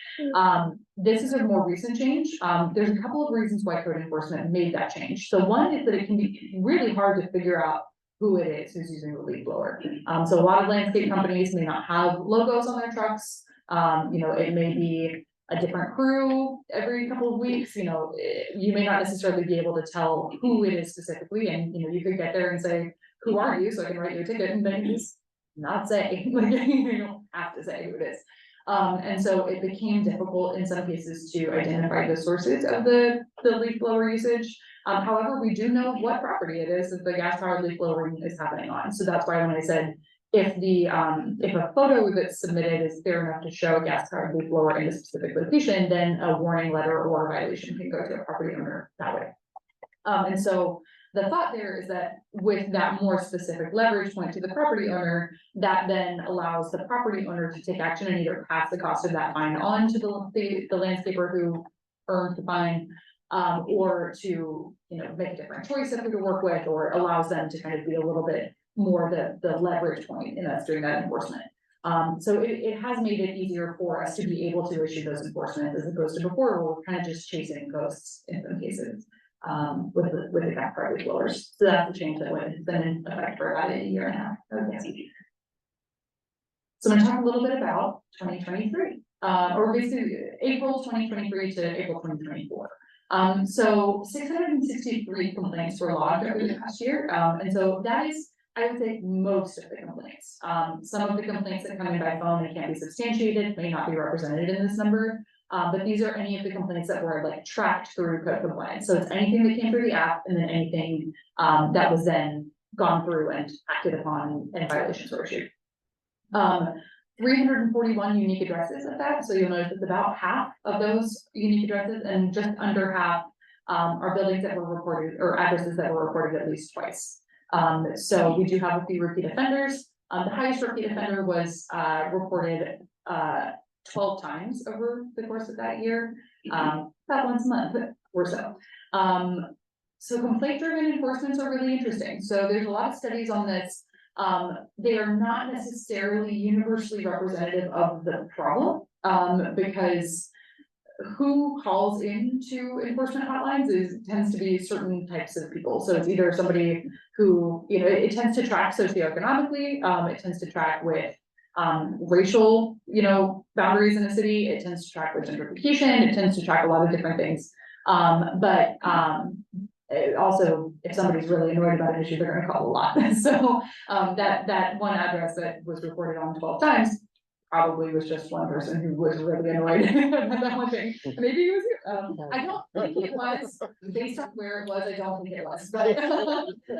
This is a more recent change. There's a couple of reasons why code enforcement made that change. So one is that it can be really hard to figure out who it is who's using the leaf blower. So a lot of landscape companies may not have logos on their trucks. It may be a different crew every couple of weeks, you may not necessarily be able to tell who it is specifically, and you could get there and say, who are you, so I can write you a ticket, and then just not say, like, you don't have to say who it is. And so it became difficult in some cases to identify the sources of the leaf blower usage. However, we do know what property it is that the gas powered leaf blowing is happening on, so that's why when I said if a photo that's submitted is clear enough to show a gas powered leaf blower in a specific location, then a warning letter or a violation can go to a property owner that way. And so the thought there is that with that more specific leverage point to the property owner, that then allows the property owner to take action and either pass the cost of that fine on to the landscaper who earned the fine, or to make a different choice of who to work with, or allows them to kind of be a little bit more the leverage point in us doing that enforcement. So it has made it easier for us to be able to issue those enforcements as opposed to before, where we're kind of just chasing ghosts in some cases with the gas powered leaf blowers. So that's the change that has been in effect for about a year and a half. So I'm gonna talk a little bit about 2023, or basically April 2023 to April 2024. So 663 complaints were logged over the past year, and so that is, I would say, most of the complaints. Some of the complaints that come in by phone that can't be substantiated may not be represented in this number, but these are any of the complaints that were like tracked through code compliance. So it's anything that came through the app, and then anything that was then gone through and acted upon and violations were issued. 341 unique addresses of that. So you'll notice it's about half of those unique addresses, and just under half are buildings that were reported, or addresses that were reported at least twice. So we do have a few repeat offenders. The highest repeat offender was reported 12 times over the course of that year, about once a month or so. So complaint-driven enforcements are really interesting. So there's a lot of studies on this. They are not necessarily universally representative of the problem, because who calls into enforcement hotlines tends to be certain types of people. So it's either somebody who, it tends to track socioeconomically, it tends to track with racial, boundaries in a city, it tends to track with gentrification, it tends to track a lot of different things. Also, if somebody's really annoyed about an issue, they're gonna call a lot. So that one address that was reported on 12 times probably was just one person who was really annoyed about that one thing. Maybe it was you. I don't think it was, based on where it was, I don't think it was, but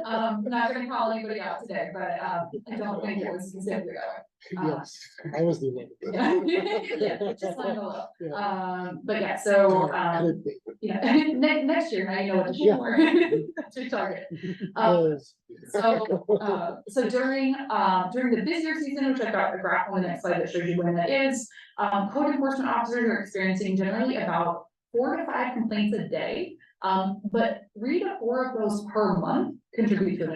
I'm not gonna call anybody out today, but I don't think it was specifically that way. Yes, I was the one. Yeah, just let it go. But yeah, so next year, now you know what to shoot for. That's your target. So during the busier season, which I've got a graph on the next slide that shows you when that is, code enforcement officers are experiencing generally about 4 to 5 complaints a day. But 3 to 4 of those per month contribute to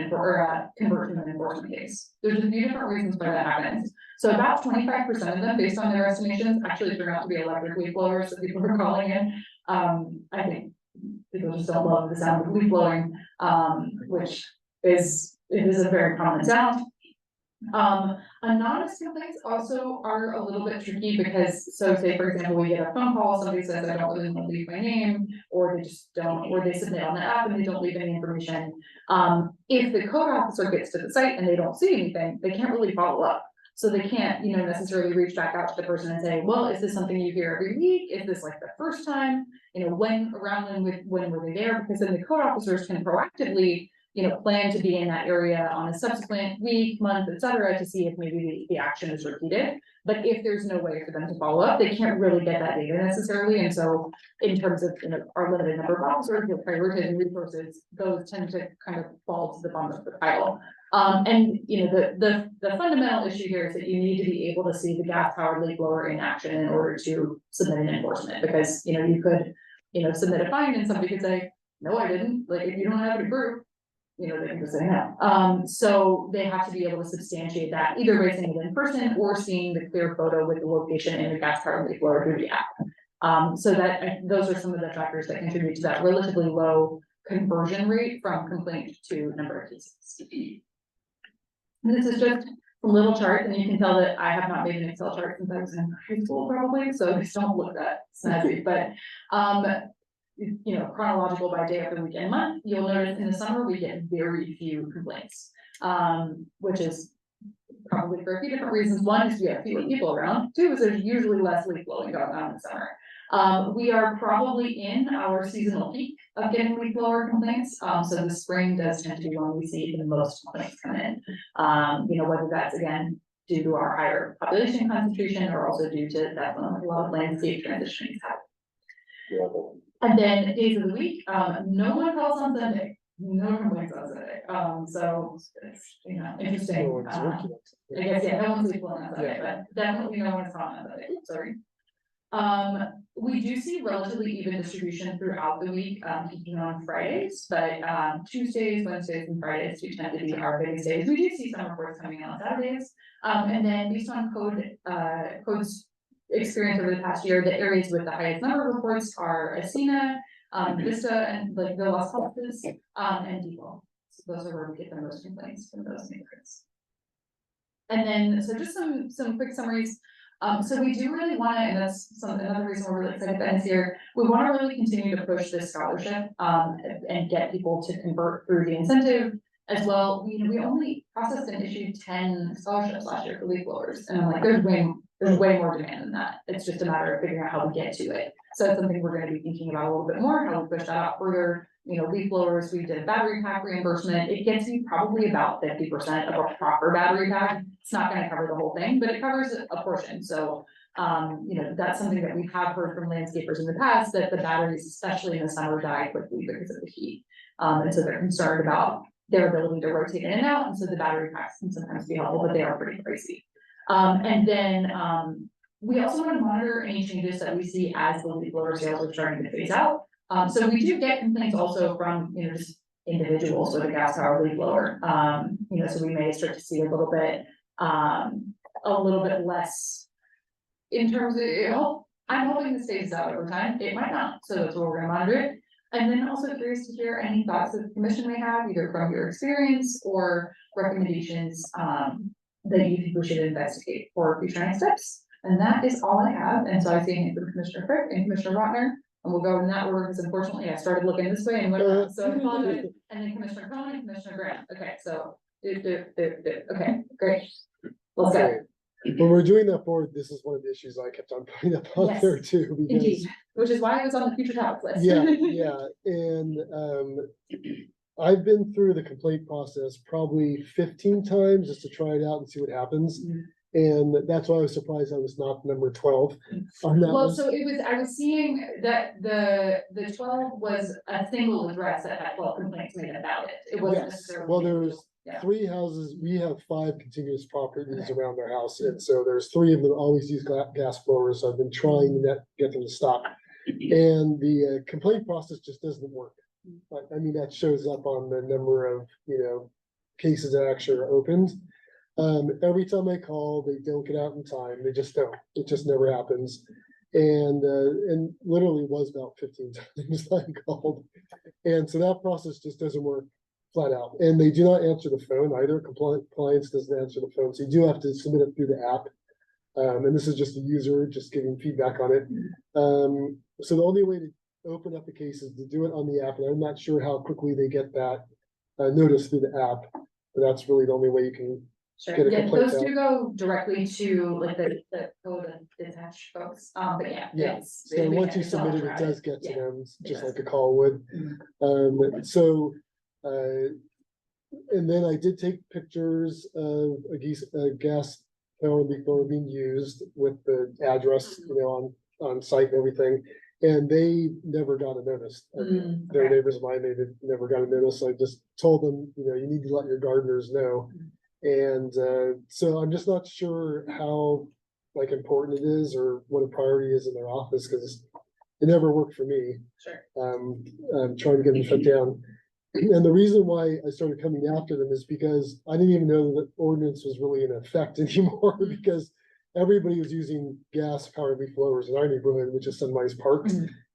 convert to an enforcement case. There's a few different reasons why that happens. So about 25% of them, based on their estimations, actually turn out to be electric leaf blowers, so people are calling in. I think people just don't love the sound of leaf blowing, which is a very common sound. Anonymous complaints also are a little bit tricky because, so say, for example, we get a phone call, somebody says, I don't really want to leave my name, or they just don't, or they submit on the app and they don't leave any information. If the code officer gets to the site and they don't see anything, they can't really follow up. So they can't, necessarily reach back out to the person and say, well, is this something you hear every week? Is this like the first time? When were they there? Because then the code officers can proactively plan to be in that area on a subsequent week, month, et cetera, to see if maybe the action is repeated. But if there's no way for them to follow up, they can't really get that data necessarily. And so in terms of, our limited number of officers, prioritizing resources, those tend to kind of fall to the bottom of the pile. The fundamental issue here is that you need to be able to see the gas powered leak blower in action in order to submit an enforcement, because, you could, submit a fine and somebody could say, no, I didn't, like, if you don't have it approved, they can just say no. So they have to be able to substantiate that either by seeing it in person or seeing the clear photo with the location and the gas powered leak blower through the app. So that, those are some of the factors that contribute to that relatively low conversion rate from complaint to number of cases. And this is just a little chart, and you can tell that I have not made an Excel chart since I was in high school probably, so these don't look that snazzy, but chronological by day of the week and month, you'll notice in the summer, we get very few complaints. Which is probably for a few different reasons. One is we have fewer people around. Two is there's usually less leaf blowing going on in the summer. We are probably in our seasonal peak of getting leaf blower complaints. So the spring does tend to be when we see the most complaints come in. Whether that's again due to our higher population concentration or also due to that a lot of landscape transitioning happen. And then days of the week, no one calls on Sunday, no complaints on Sunday. So it's, interesting. No one's working. I guess, yeah, no one's equal on Sunday, but definitely no one's calling on Sunday, sorry. We do see relatively even distribution throughout the week, even on Fridays, but Tuesdays, Wednesdays, and Fridays do tend to be our biggest days. We do see some reports coming on Saturdays. And then based on code's experience over the past year, the areas with the highest number of reports are Asina, Vista, and like the Las Palmas, and Depot. So those are where we get the most complaints from those neighborhoods. And then, so just some quick summaries. So we do really want to, and that's another reason we're really excited that is here. We want to really continue to push this scholarship, and get people to convert through the incentive as well. We only processed and issued 10 scholarships last year for leaf blowers, and I'm like, there's way more demand than that. It's just a matter of figuring out how we get to it. So it's something we're going to be thinking about a little bit more, how we push that out further. Leaf blowers, we did a battery pack reimbursement. It gets you probably about 50% of a proper battery pack. It's not going to cover the whole thing, but it covers a portion. So, that's something that we have heard from landscapers in the past, that the batteries, especially in the summer, die quickly because of the heat. And so they're concerned about their ability to rotate in and out. And so the battery packs can sometimes be helpful, but they are pretty pricey. And then, we also want to monitor any changes that we see as the leaf blower sales are starting to phase out. So we do get complaints also from, just individuals with a gas powered leaf blower. So we may start to see a little bit less in terms of, I'm hoping this phases out over time. It might not, so that's where we're gonna monitor it. And then also curious to hear any thoughts that the commission may have, either from your experience or recommendations that you think we should investigate for future next steps. And that is all I have. And so I see it from Commissioner Frick and Commissioner Rotner. And we'll go in that order, because unfortunately I started looking this way and went around, so I apologize. And then Commissioner Cohen and Commissioner Grant. Okay, so, okay, great. Let's go. When we're doing that board, this is one of the issues I kept on putting up on Yes, there too. Because, indeed, which is why I was on the future topic list. yeah, and I've been through the complaint process probably 15 times just to try it out and see what happens. And that's why I was surprised I was not number 12 on that Well, list. so I was seeing that the 12 was a single address that had 12 complaints made about it. It wasn't Yes, necessarily. well, there's Yeah. 3 houses, we have 5 contiguous properties around our house, and so there's 3 of them always use gas blowers, so I've been trying to get them to stop. And the complaint process just doesn't work. I mean, that shows up on the number of, cases that actually are opened. Every time I call, they don't get out in time, they just don't, it just never happens. And literally was about 15 times I called, and so that process just doesn't work. flat out, and they do not answer the phone either. Compliance doesn't answer the phone, so you do have to submit it through the app. And this is just a user just giving feedback on it. So the only way to open up the case is to do it on the app, and I'm not sure how quickly they get that notice through the app, but that's really the only way you can. Sure, Get a yeah, complaint those out. do go directly to like the code and dispatch folks, but yeah. Yeah, it's- so we once can- you it's all submit it, it routed. does get to Yeah, them, it just does. like a call would. So, and then I did take pictures of a gas powered leaf blower being used with the address, on site and everything. And they never got a notice. Their Okay. neighbors of mine, they never got a notice. I just told them, you need to let your gardeners know. And so I'm just not sure how like important it is or what a priority is in their office, because it never worked for me. Sure. I'm trying to get them shut down. And the reason why I started coming after them is because I didn't even know that ordinance was really in effect anymore, because everybody was using gas powered leaf blowers in our neighborhood, which is Sunrise Park.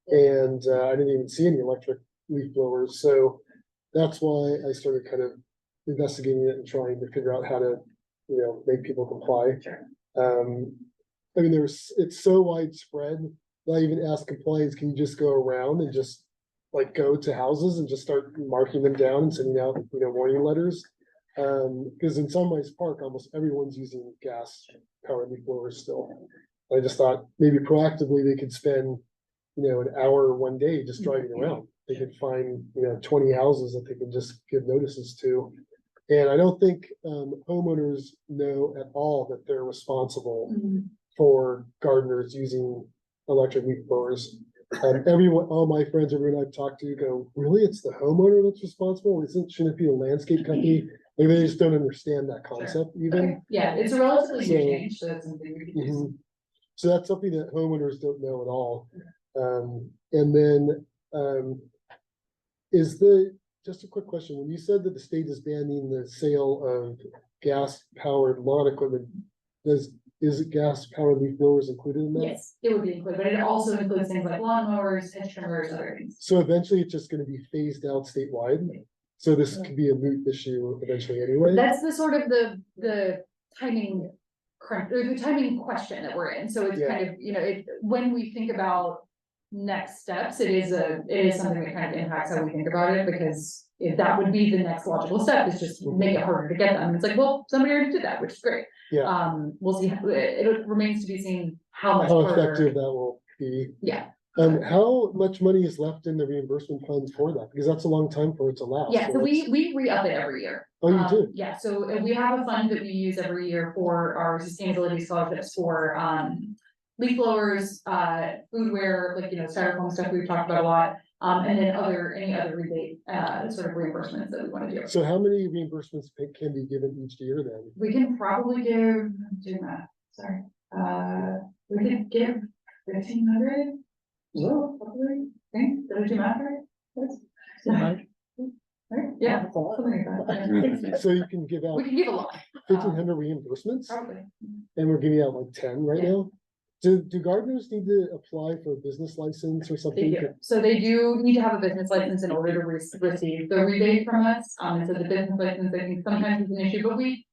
And I didn't even see any electric leaf blowers. So that's why I started kind of investigating it and trying to figure out how to, make people comply. Sure. I mean, it's so widespread. Not even ask compliance, can you just go around and just like go to houses and just start marking them down and sending out, warning letters? Because in Sunrise Park, almost everyone's using gas powered leaf blowers still. I just thought maybe proactively they could spend, an hour one day just driving around. They could find, 20 houses that they can just give notices to. And I don't think homeowners know at all that they're responsible for gardeners using electric leaf blowers. All my friends, everyone I've talked to go, really, it's the homeowner that's responsible? Shouldn't it be a landscape company? Maybe they just don't understand that concept even. Okay. Yeah, it's a relatively new So- change, so that's something we can use. Mhm. So that's something that homeowners don't know at all. And then, just a quick question, when you said that the state is banning the sale of gas powered lawn equipment, is it gas powered leaf blowers included in that? Yes, it would be included, but it also includes things like lawnmowers, hedge trimmers, other things. So eventually it's just gonna be phased out statewide, so this could be a moot issue eventually anyway. That's the sort of the timing crunch, or the timing question that we're in, so it's Yeah. kind of, when we think about next steps, it is something that kind of impacts how we think about it, because if that would be the next logical step, is just make it harder to get them, it's like, well, somebody already did that, which is great. Yeah. We'll see, it remains to be seen how much How harder. effective that will be. Yeah, How much money is left in the reimbursement funds for that? Because that's a long time for it to last. yeah, so it's- we re-up it every year. Oh, you do? Yeah, so we have a fund that we use every year for our sustainability scholarships for leaf blowers, foodware, like, styrofoam stuff we've talked about a lot. And then any other rebate, sort of reimbursements that we wanna do. So how many reimbursements can be given each year then? We can probably give, do math, sorry, we could give 1,500. So probably, think, did I do math right? Yes. Right, yeah, something like that. Yeah. So you can give out We can give a lot, 1,500 reimbursements, probably. and we're giving out like 10 right Yeah. now? Do gardeners need to apply for a business license or They something? do, so they do need to have a business license in order to receive the rebate from us, so the business license, I think sometimes is an issue,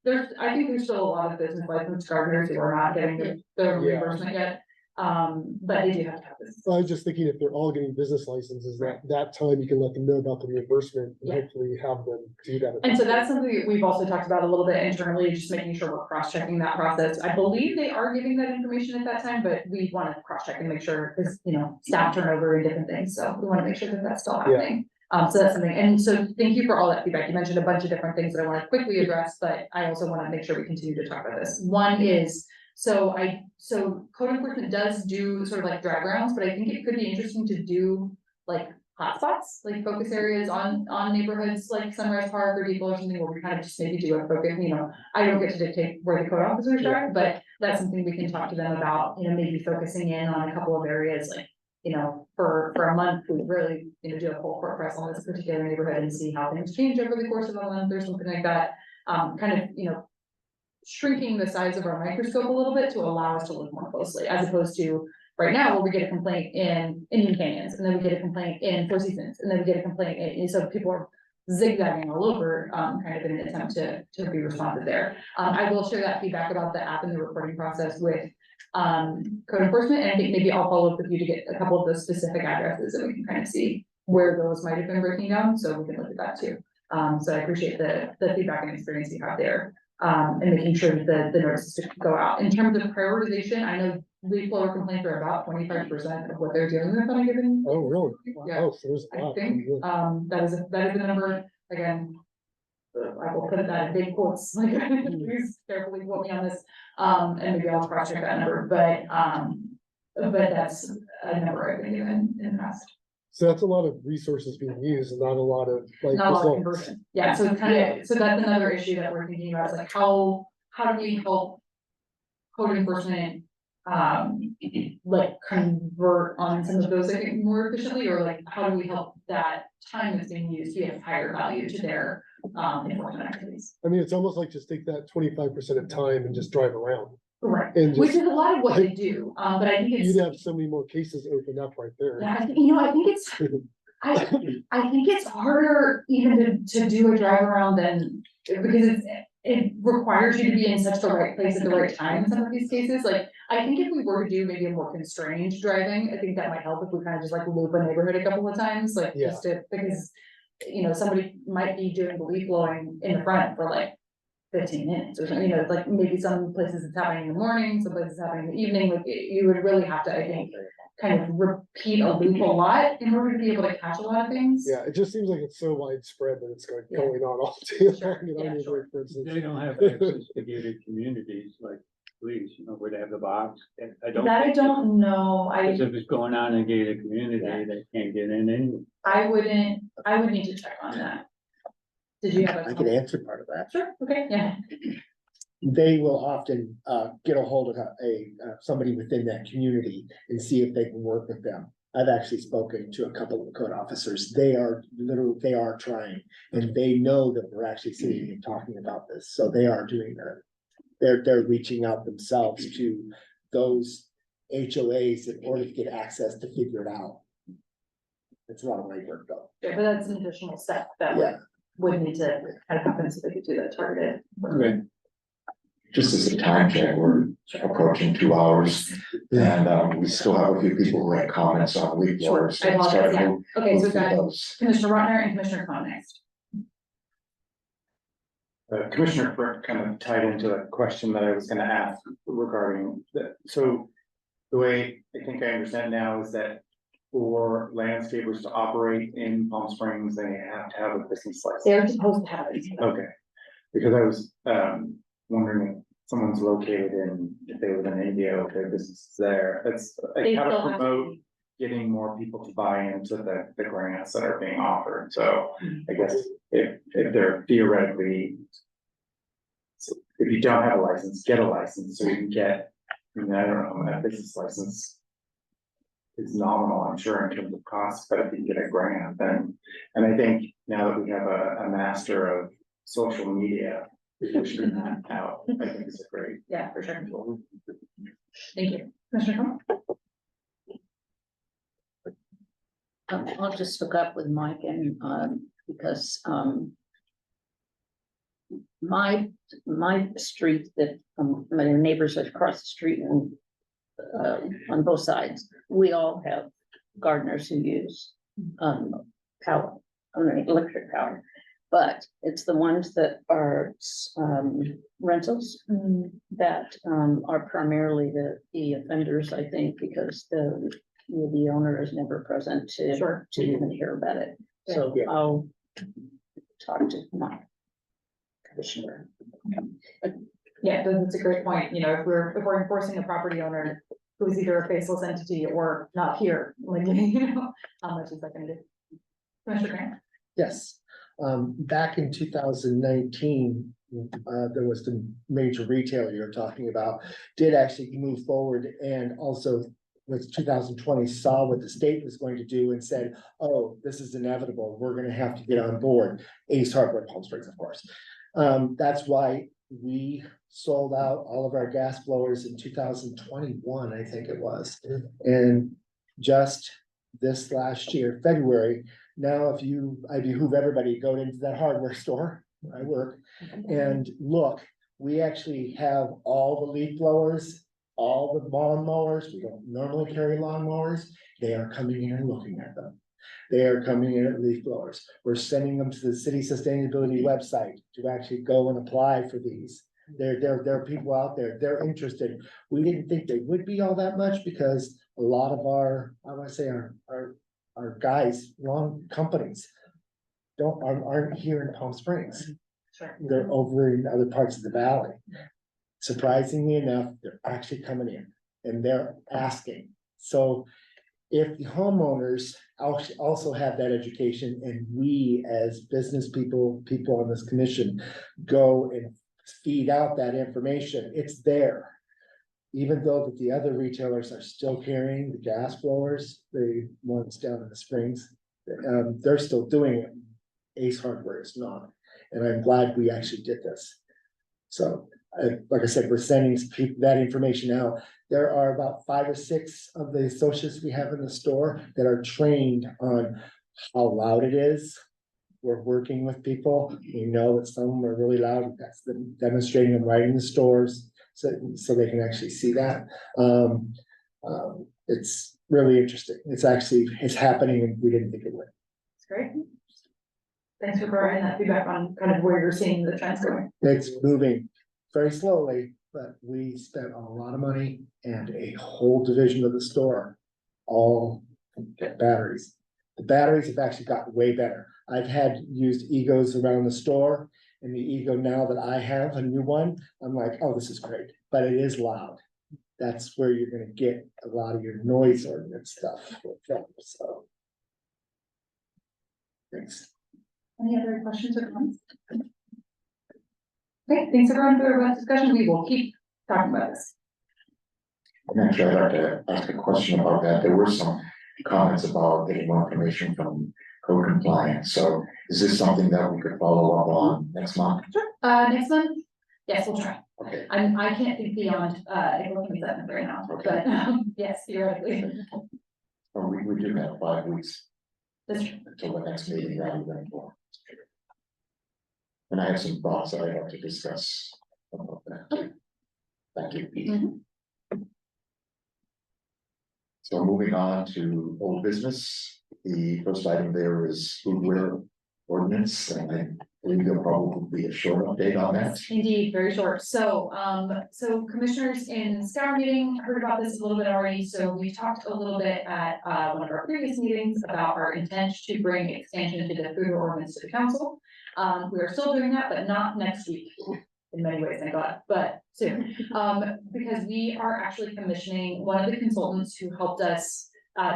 but I think there's still a lot of business license gardeners who are not getting the reimbursement yet. But they do have to have this. I was just thinking if they're all getting business licenses, that time you can let them know about the reimbursement and Yeah. hopefully have them do that. And so that's something that we've also talked about a little bit internally, just making sure we're cross-checking that process. I believe they are giving that information at that time, but we want to cross-check and make sure, because, staff turnover and different things, so we want to make sure that that's still happening. So that's something, and so thank you for all that feedback. You mentioned a bunch of different things that I want to quickly address, but I also want to make sure we continue to talk about this. One is, so code enforcement does do sort of like drag rounds, but I think it could be interesting to do like hotspots, like focus areas on neighborhoods like Sunrise Park or Depot or something, where we kind of just maybe do a focus, I don't get to dictate where the code officers are, but that's something we can talk to them about, maybe focusing in on a couple of areas, like, for a month, we really, do a full court press on this particular neighborhood and see how things change over the course of a month or something like that. Kind of, shrinking the size of our microscope a little bit to allow us to look more closely, as opposed to right now, where we get a complaint in Indian Canyons, and then we get a complaint in Four Seasons, and then we get a complaint in, so people are zigzagging all over, kind of in an attempt to be responsive there. I will share that feedback about the app and the reporting process with code enforcement, and I think maybe I'll follow up with you to get a couple of those specific addresses and we can kind of see where those might have been breaking down, so we can look at that too. So I appreciate the feedback and experience you have there, and making sure that the notices to go out. In terms of prioritization, I know leaf blower complaints are about 25% of what they're dealing with on a given. Oh, really? Yeah. Oh, so there's a I lot. think, that is a number, again. I will put that in big quotes, like, please carefully quote me on this, and maybe I'll cross check that number, but that's a number I've been given in the past. So that's a lot of resources being used and not a lot of like Not a lot of results. conversion, yeah, so it's kind of, so that's another issue that we're thinking about, is like, how do we help code enforcement, like convert on some of those, I think, more efficiently, or like, how do we help that time that's being used be of higher value to their enforcement activities? I mean, it's almost like just take that 25% of time and just drive around. Right, And which just, is a lot of what they do, but I think it's. you'd have so many more cases open up right there. Yeah, I think, I think it's, I think it's harder even to do a drive around than, because it requires you to be in such the right place at the right time in some of these cases, like, I think if we were to do maybe a more constrained driving, I think that might help if we kind of just like loop a neighborhood a couple of times, like, Yeah. just to, because, somebody might be doing the leaf blowing in the front for like 15 minutes or something, like maybe some places it's happening in the morning, some places it's happening in the evening, like you would really have to, I think, kind of repeat a loop a lot in order to be able to catch a lot of things. Yeah, it just seems like it's so widespread that it's going Yeah. on all day Sure, long. And yeah, I'm sure. for instance. They don't have access to gated communities like police, where they have the box. I don't. That I think don't know, Because if it's going on in a gated community, they can't get in anyway. I would need to check on that. Did you have a? I can answer part of that. Sure, okay, yeah, They will often get a hold of somebody within that community and see if they can work with them. I've actually spoken to a couple of code officers. They are trying, and they know that we're actually sitting and talking about this, so they are doing that. They're reaching out themselves to those HOAs in order to get access to figure it out. It's a lot of legwork though. yeah, but that's an additional step that Yeah. would need to kind of happen so they could do that targeted. Right. Just as a time check, we're approaching 2 hours, and we still have a few people who have comments on leaf Sure, blowers. I apologize, yeah. Okay, so Move we've through got those. Commissioner Rotner and Commissioner Khan next. Commissioner Frick kind of tied into the question that I was gonna ask regarding so the way I think I understand now is that for landscapers to operate in Palm Springs, they have to have a business license. They're supposed to have it. Okay, because I was wondering if someone's located if they live in India, if their business is there, it's like They how still to have promote getting more people to buy into the grants that are being offered, so I guess if they're theoretically. So if you don't have a license, get a license, so you can get, I don't know, a business license. Is nominal, I'm sure, in terms of cost, but if you get a grant, then, and I think now that we have a master of social media. Pushing that out, I think is a great. Yeah, for sure. Thank you. Commissioner Khan? I'll just hook up with Mike and, because, my street that, my neighbors across the street and, on both sides, we all have gardeners who use, power, electric power. But it's the ones that are, rentals that, are primarily the offenders, I think, because the owner is never present to even hear about it. So Yeah. I'll talk to my commissioner. Yeah, that's a great point, if we're enforcing a property owner who's either a faceless entity or not here, like, how much is that gonna do? Commissioner Grant? Yes, back in 2019, there was the major retailer you're talking about, did actually move forward and also with 2020 saw what the state was going to do and said, oh, this is inevitable, we're gonna have to get on board. Ace Hardware, Palm Springs, of course. That's why we sold out all of our gas blowers in 2021, I think it was. And just this last year, February, now I behoove everybody, go into that hardware store where I work and look, we actually have all the leaf blowers, all the lawn mowers, we don't normally carry lawn mowers, they are coming in and looking at them. They are coming in at leaf blowers. We're sending them to the city sustainability website to actually go and apply for these. There are people out there, they're interested. We didn't think they would be all that much because a lot of our, I wanna say our guys, wrong companies. Aren't here in Palm Springs. Sure. They're over in other parts of the valley. Surprisingly enough, they're actually coming in and they're asking. So if the homeowners also have that education and we as business people on this commission go and feed out that information, it's there. Even though that the other retailers are still carrying the gas blowers, the ones down in the Springs, they're still doing it. Ace Hardware is not, and I'm glad we actually did this. So, like I said, we're sending that information out. There are about 5 or 6 of the associates we have in the store that are trained on how loud it is. We're working with people. We know that some of them are really loud. That's them demonstrating them right in the stores, so they can actually see that. It's really interesting. It's happening, and we didn't think it would. It's great. Thanks for providing that feedback on kind of where you're seeing the trends going. It's moving very slowly, but we spent a lot of money and a whole division of the store, all batteries. The batteries have actually gotten way better. I've had used Egos around the store, and the Ego now that I have a new one, I'm like, oh, this is great, but it is loud. That's where you're gonna get a lot of your noise ordinance stuff from, so. Thanks. Any other questions or comments? Okay, thanks everyone for the discussion. We will keep talking about this. And actually, I'd like to ask a question about that. There were some comments about getting more information from code compliance. So is this something that we could follow up on next month? Next month? Yes, we'll try. Okay, I can't think beyond, April 27th right now, but, yes, theoretically. well, we do have 5 weeks That's true. until the next meeting rather than 4. And I have some thoughts that I'd like to discuss about that. Thank you. So moving on to old business, the first item there is foodware ordinance, and I believe there'll probably be a short update on that. Indeed, very short. So, so commissioners in Scour meeting heard about this a little bit already. So we talked a little bit at, one of our previous meetings about our intent to bring expansion to the food ordinance to the council. We are still doing that, but not next week. In many ways, thank God, but soon, because we are actually commissioning one of the consultants who helped us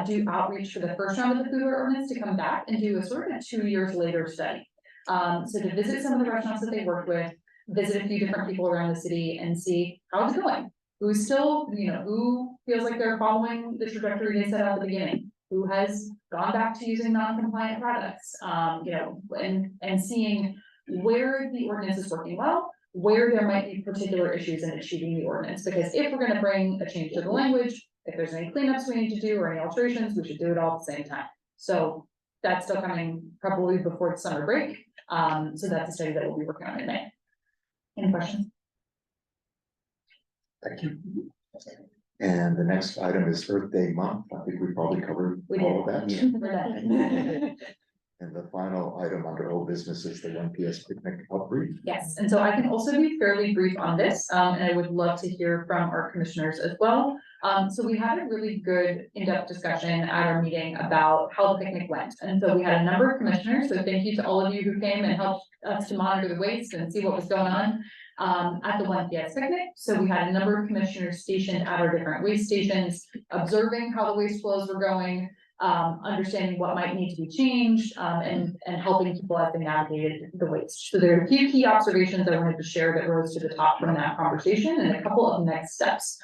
do outreach for the first round of the food ordinance to come back and do a sort of 2 years later study. So to visit some of the restaurants that they worked with, visit a few different people around the city and see how it's going. Who's still, who feels like they're following the trajectory they set out at the beginning, who has gone back to using non-compliant products, and seeing where the ordinance is working well, where there might be particular issues in achieving the ordinance, because if we're gonna bring a change to the language, if there's any cleanups we need to do or any alterations, we should do it all at the same time. So that's still coming probably before the summer break. So that's a study that we'll be working on in May. Any questions? Thank you. And the next item is Earth Day month. I think we probably covered We all of that. We're done. And the final item under old business is the 1 PS picnic upgrade. Yes, and so I can also be fairly brief on this, and I would love to hear from our commissioners as well. So we had a really good in-depth discussion at our meeting about how the picnic went. And so we had a number of commissioners, so thank you to all of you who came and helped us to monitor the waste and see what was going on at the 1 PS picnic. So we had a number of commissioners stationed at our different waste stations, observing how the waste flows were going, understanding what might need to be changed, and helping people as they navigated the waste. So there are a few key observations I wanted to share that rose to the top from that conversation and a couple of next steps.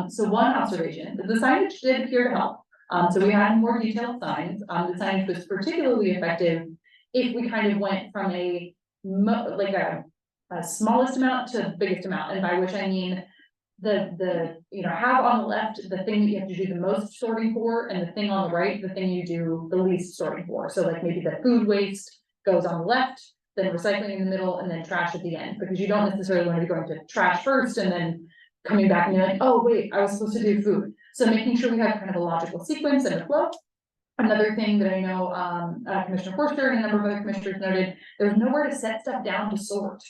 So one observation, the signage did appear to help. So we had more detailed signs. The signage was particularly effective if we kind of went from a smallest amount to biggest amount, and by which I mean have on the left, the thing that you have to do the most sorting for, and the thing on the right, the thing you do the least sorting for. So like maybe the food waste goes on the left, then recycling in the middle, and then trash at the end, because you don't necessarily want to be going to trash first and then coming back and you're like, oh, wait, I was supposed to do food. So making sure we have kind of a logical sequence and a flow. Another thing that I know, Commissioner Forster and a number of other commissioners noted, there's nowhere to set stuff down to sort.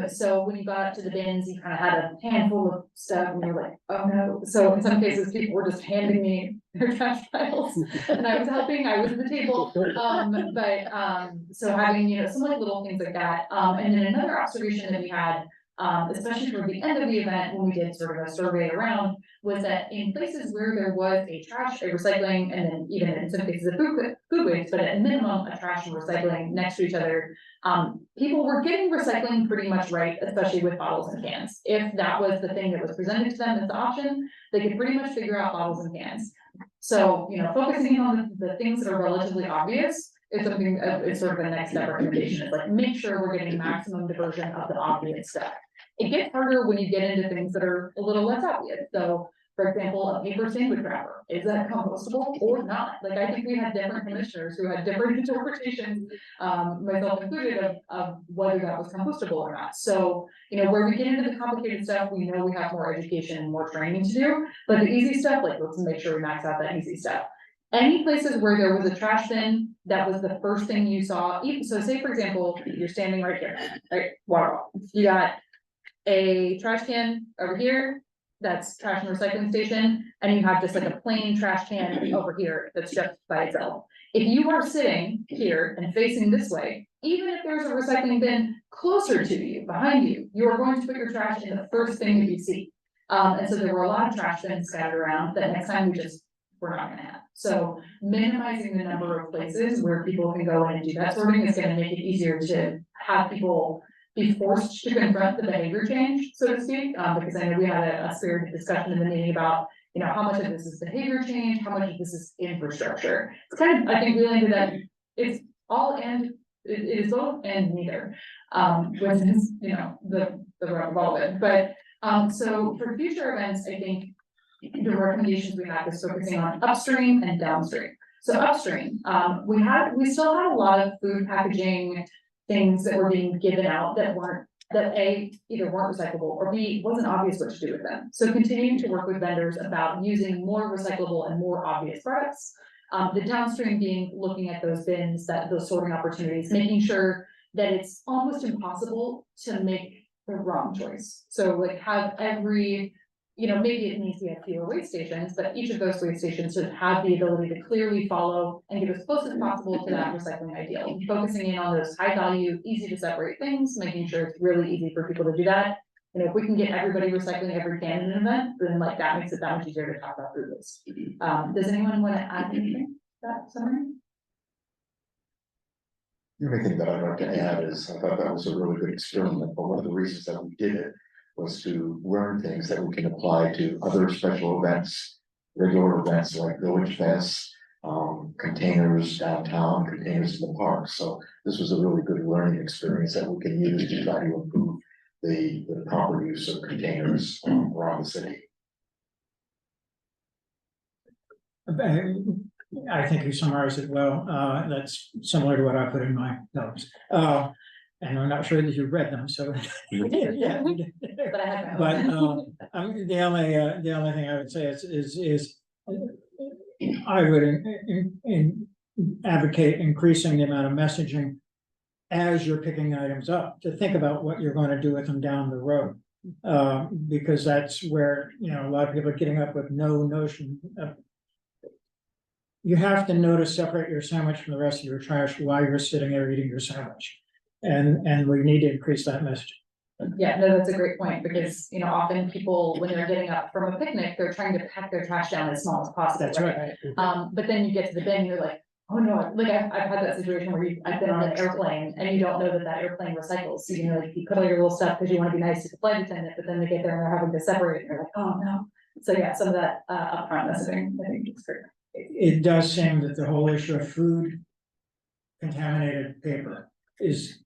So when you got to the bins, you kind of had a handful of stuff and you're like, oh no. So in some cases, people were just handing me their trash piles and I was helping, I was at the table. So having, some like little things like that. And then another observation that we had, especially toward the end of the event, when we did sort of a survey around, was that in places where there was a trash, a recycling, and then even in some cases a food waste, but at minimum a trash and recycling next to each other, people were getting recycling pretty much right, especially with bottles and cans. If that was the thing that was presented to them as the option, they could pretty much figure out bottles and cans. So, focusing on the things that are relatively obvious is something, is sort of the next step recommendation, is like, make sure we're getting maximum diversion of the obvious stuff. It gets harder when you get into things that are a little less obvious. So, for example, a paper sandwich wrapper, is that compostable or not? Like, I think we had different commissioners who had different interpretations, myself included, of whether that was compostable or not. So, where we get into the complicated stuff, we know we have more education and more training to do, but the easy stuff, like, let's make sure we max out that easy stuff. Any places where there was a trash bin, that was the first thing you saw, so say, for example, you're standing right here, right, water, you got a trash can over here, that's trash and recycling station, and you have just like a plain trash can over here that's just by itself. If you are sitting here and facing this way, even if there's a recycling bin closer to you, behind you, you are going to put your trash in the first thing that you see. And so there were a lot of trash bins scattered around that next time we're not gonna have. So minimizing the number of places where people can go in and do that sorting is gonna make it easier to have people be forced to confront the behavior change, so to speak, because I know we had a spirited discussion in the meeting about, how much of this is behavior change, how much of this is infrastructure. It's kind of, I think we landed that it's all and it is both and neither, which is, the rub of it. But so for future events, I think the recommendations we have is focusing on upstream and downstream. So upstream, we still had a lot of food packaging things that were being given out that either weren't recyclable, or B, wasn't obvious what to do with them. So continuing to work with vendors about using more recyclable and more obvious products. The downstream being looking at those bins, those sorting opportunities, making sure that it's almost impossible to make the wrong choice. So like have every, maybe it needs to have fewer waste stations, but each of those waste stations should have the ability to clearly follow and get as close as possible to that recycling ideal. Focusing in on those high value, easy to separate things, making sure it's really easy for people to do that. If we can get everybody recycling every can in an event, then like that makes it that much easier to talk about food waste. Does anyone want to add anything to that summary? The only thing that I'd like to add is, I thought that was a really good experiment, but one of the reasons that we did it was to learn things that we can apply to other special events, regular events like Village Fest, containers downtown, containers in the park. So this was a really good learning experience that we can use to try to improve the proper use of containers around the city. I think you summarized it well. That's similar to what I put in my notes. And I'm not sure that you've read them, so. Yeah. But I have. But the only thing I would say is I would advocate increasing the amount of messaging as you're picking items up, to think about what you're going to do with them down the road. Because that's where, a lot of people are getting up with no notion of. You have to know to separate your sandwich from the rest of your trash while you're sitting there eating your sandwich. And we need to increase that message. Yeah, no, that's a great point, because, often people, when they're getting up from a picnic, they're trying to pack their trash down as small as possible. That's right. But then you get to the bin, you're like, oh no, like I've had that situation where I've been on an airplane and you don't know that airplane recycles. So, you put all your little stuff because you want to be nice to the flight attendant, but then they get there and they're having to separate and you're like, oh no. So yeah, some of that upfront messaging, I think is great. It does seem that the whole issue of food contaminated paper is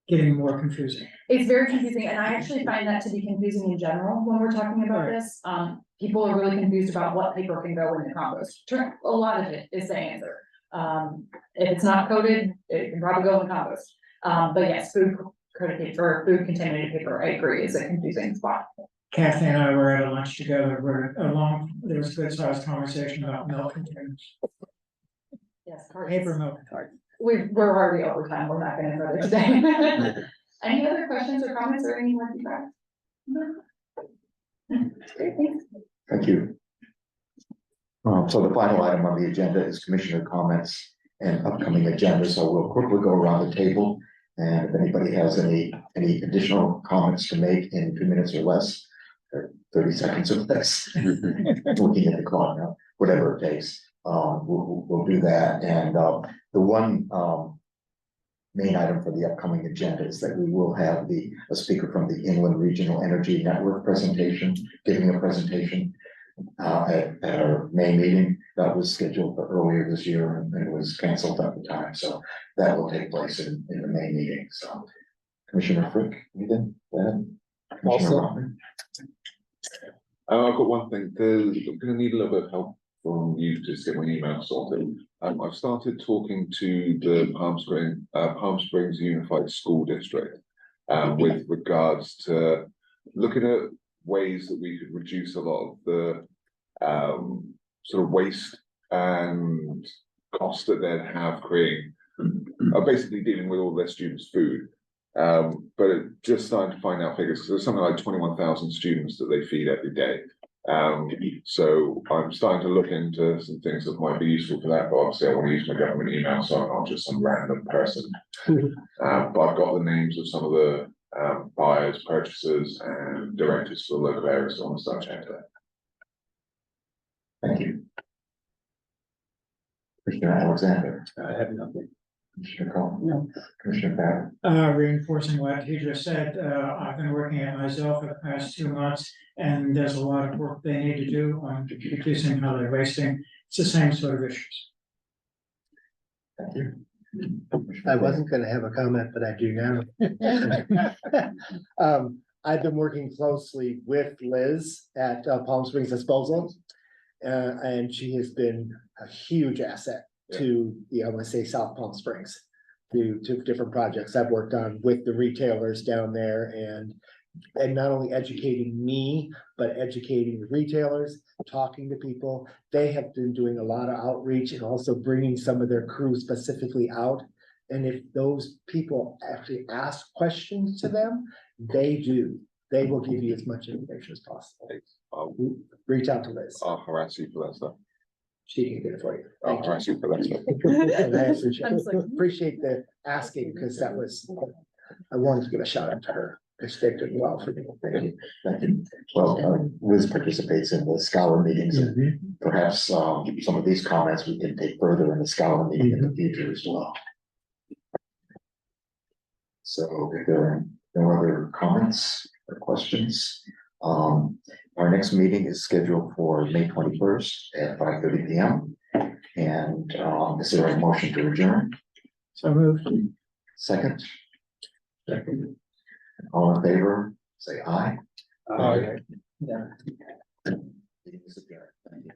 getting more confusing. It's very confusing, and I actually find that to be confusing in general when we're talking about Right. this. People are really confused about what paper can go in the compost. A lot of it is the answer. If it's not coated, it can probably go in the compost. But yes, food coated paper, food contaminated paper, I agree, is a confusing spot. Kathy and I were at a lunch together, where there was a good sized conversation about milk containers, Yes. paper milk. We're already over time, we're not gonna further today. Any other questions or comments or any more feedback? No. Great, thanks. Thank you. So the final item on the agenda is commissioner comments and upcoming agenda, so we'll quickly go around the table. And if anybody has any additional comments to make in 2 minutes or less, or 30 seconds or less, looking at the clock now, whatever it takes, we'll do that. And the one main item for the upcoming agenda is that we will have a speaker from the Inland Regional Energy Network presentation, giving a presentation at our May meeting. That was scheduled for earlier this year and it was canceled at the time, so that will take place in the May meeting. So Commissioner Frick, anything? Commissioner Rothman? I've got one thing, I'm gonna need a little bit of help from you to just get my email sorted. I've started talking to the Palm Springs Unified School District with regards to looking at ways that we could reduce a lot of the sort of waste and cost that they'd have creating, basically dealing with all their students' food. But just starting to find out figures, because there's something like 21,000 students that they feed every day. So I'm starting to look into some things that might be useful for that, but obviously I want to use my government email, so I'm not just some random person. But I've got the names of some of the buyers, purchasers, and directors for the local areas, so I want to start checking that. Thank you. Commissioner Alexander. I have nothing. Commissioner Cohen. No. Commissioner Barrett. Reinforcing what he just said, I've been working at myself for the past 2 months, and there's a lot of work they need to do on reducing how they're wasting. It's the same sort of issues. Thank you. I wasn't gonna have a comment, but I do now. I've been working closely with Liz at Palm Springs Disposal. And she has been a huge asset to I want to say South Palm Springs. To different projects I've worked on with the retailers down there and not only educating me, but educating the retailers, talking to people. They have been doing a lot of outreach and also bringing some of their crew specifically out. And if those people actually ask questions to them, they will give you as much information as possible. Reach out to Liz. I'll harass you for that stuff. She can get it for you. I'll harass you for that stuff. And I I'm just like- appreciate the asking, because I wanted to give a shout out to her. They did well for me. Thank you. Thank you. Well, Liz participates in the scholar meetings and perhaps some of these comments we can take further in the scholar meeting in the future as well. So if there are no other comments or questions, our next meeting is scheduled for May 21st at 5:30 p.m. And is there a motion to adjourn? So moved. Second? Second. All in favor, say aye. Aye. Meeting is adjourned. Thank you.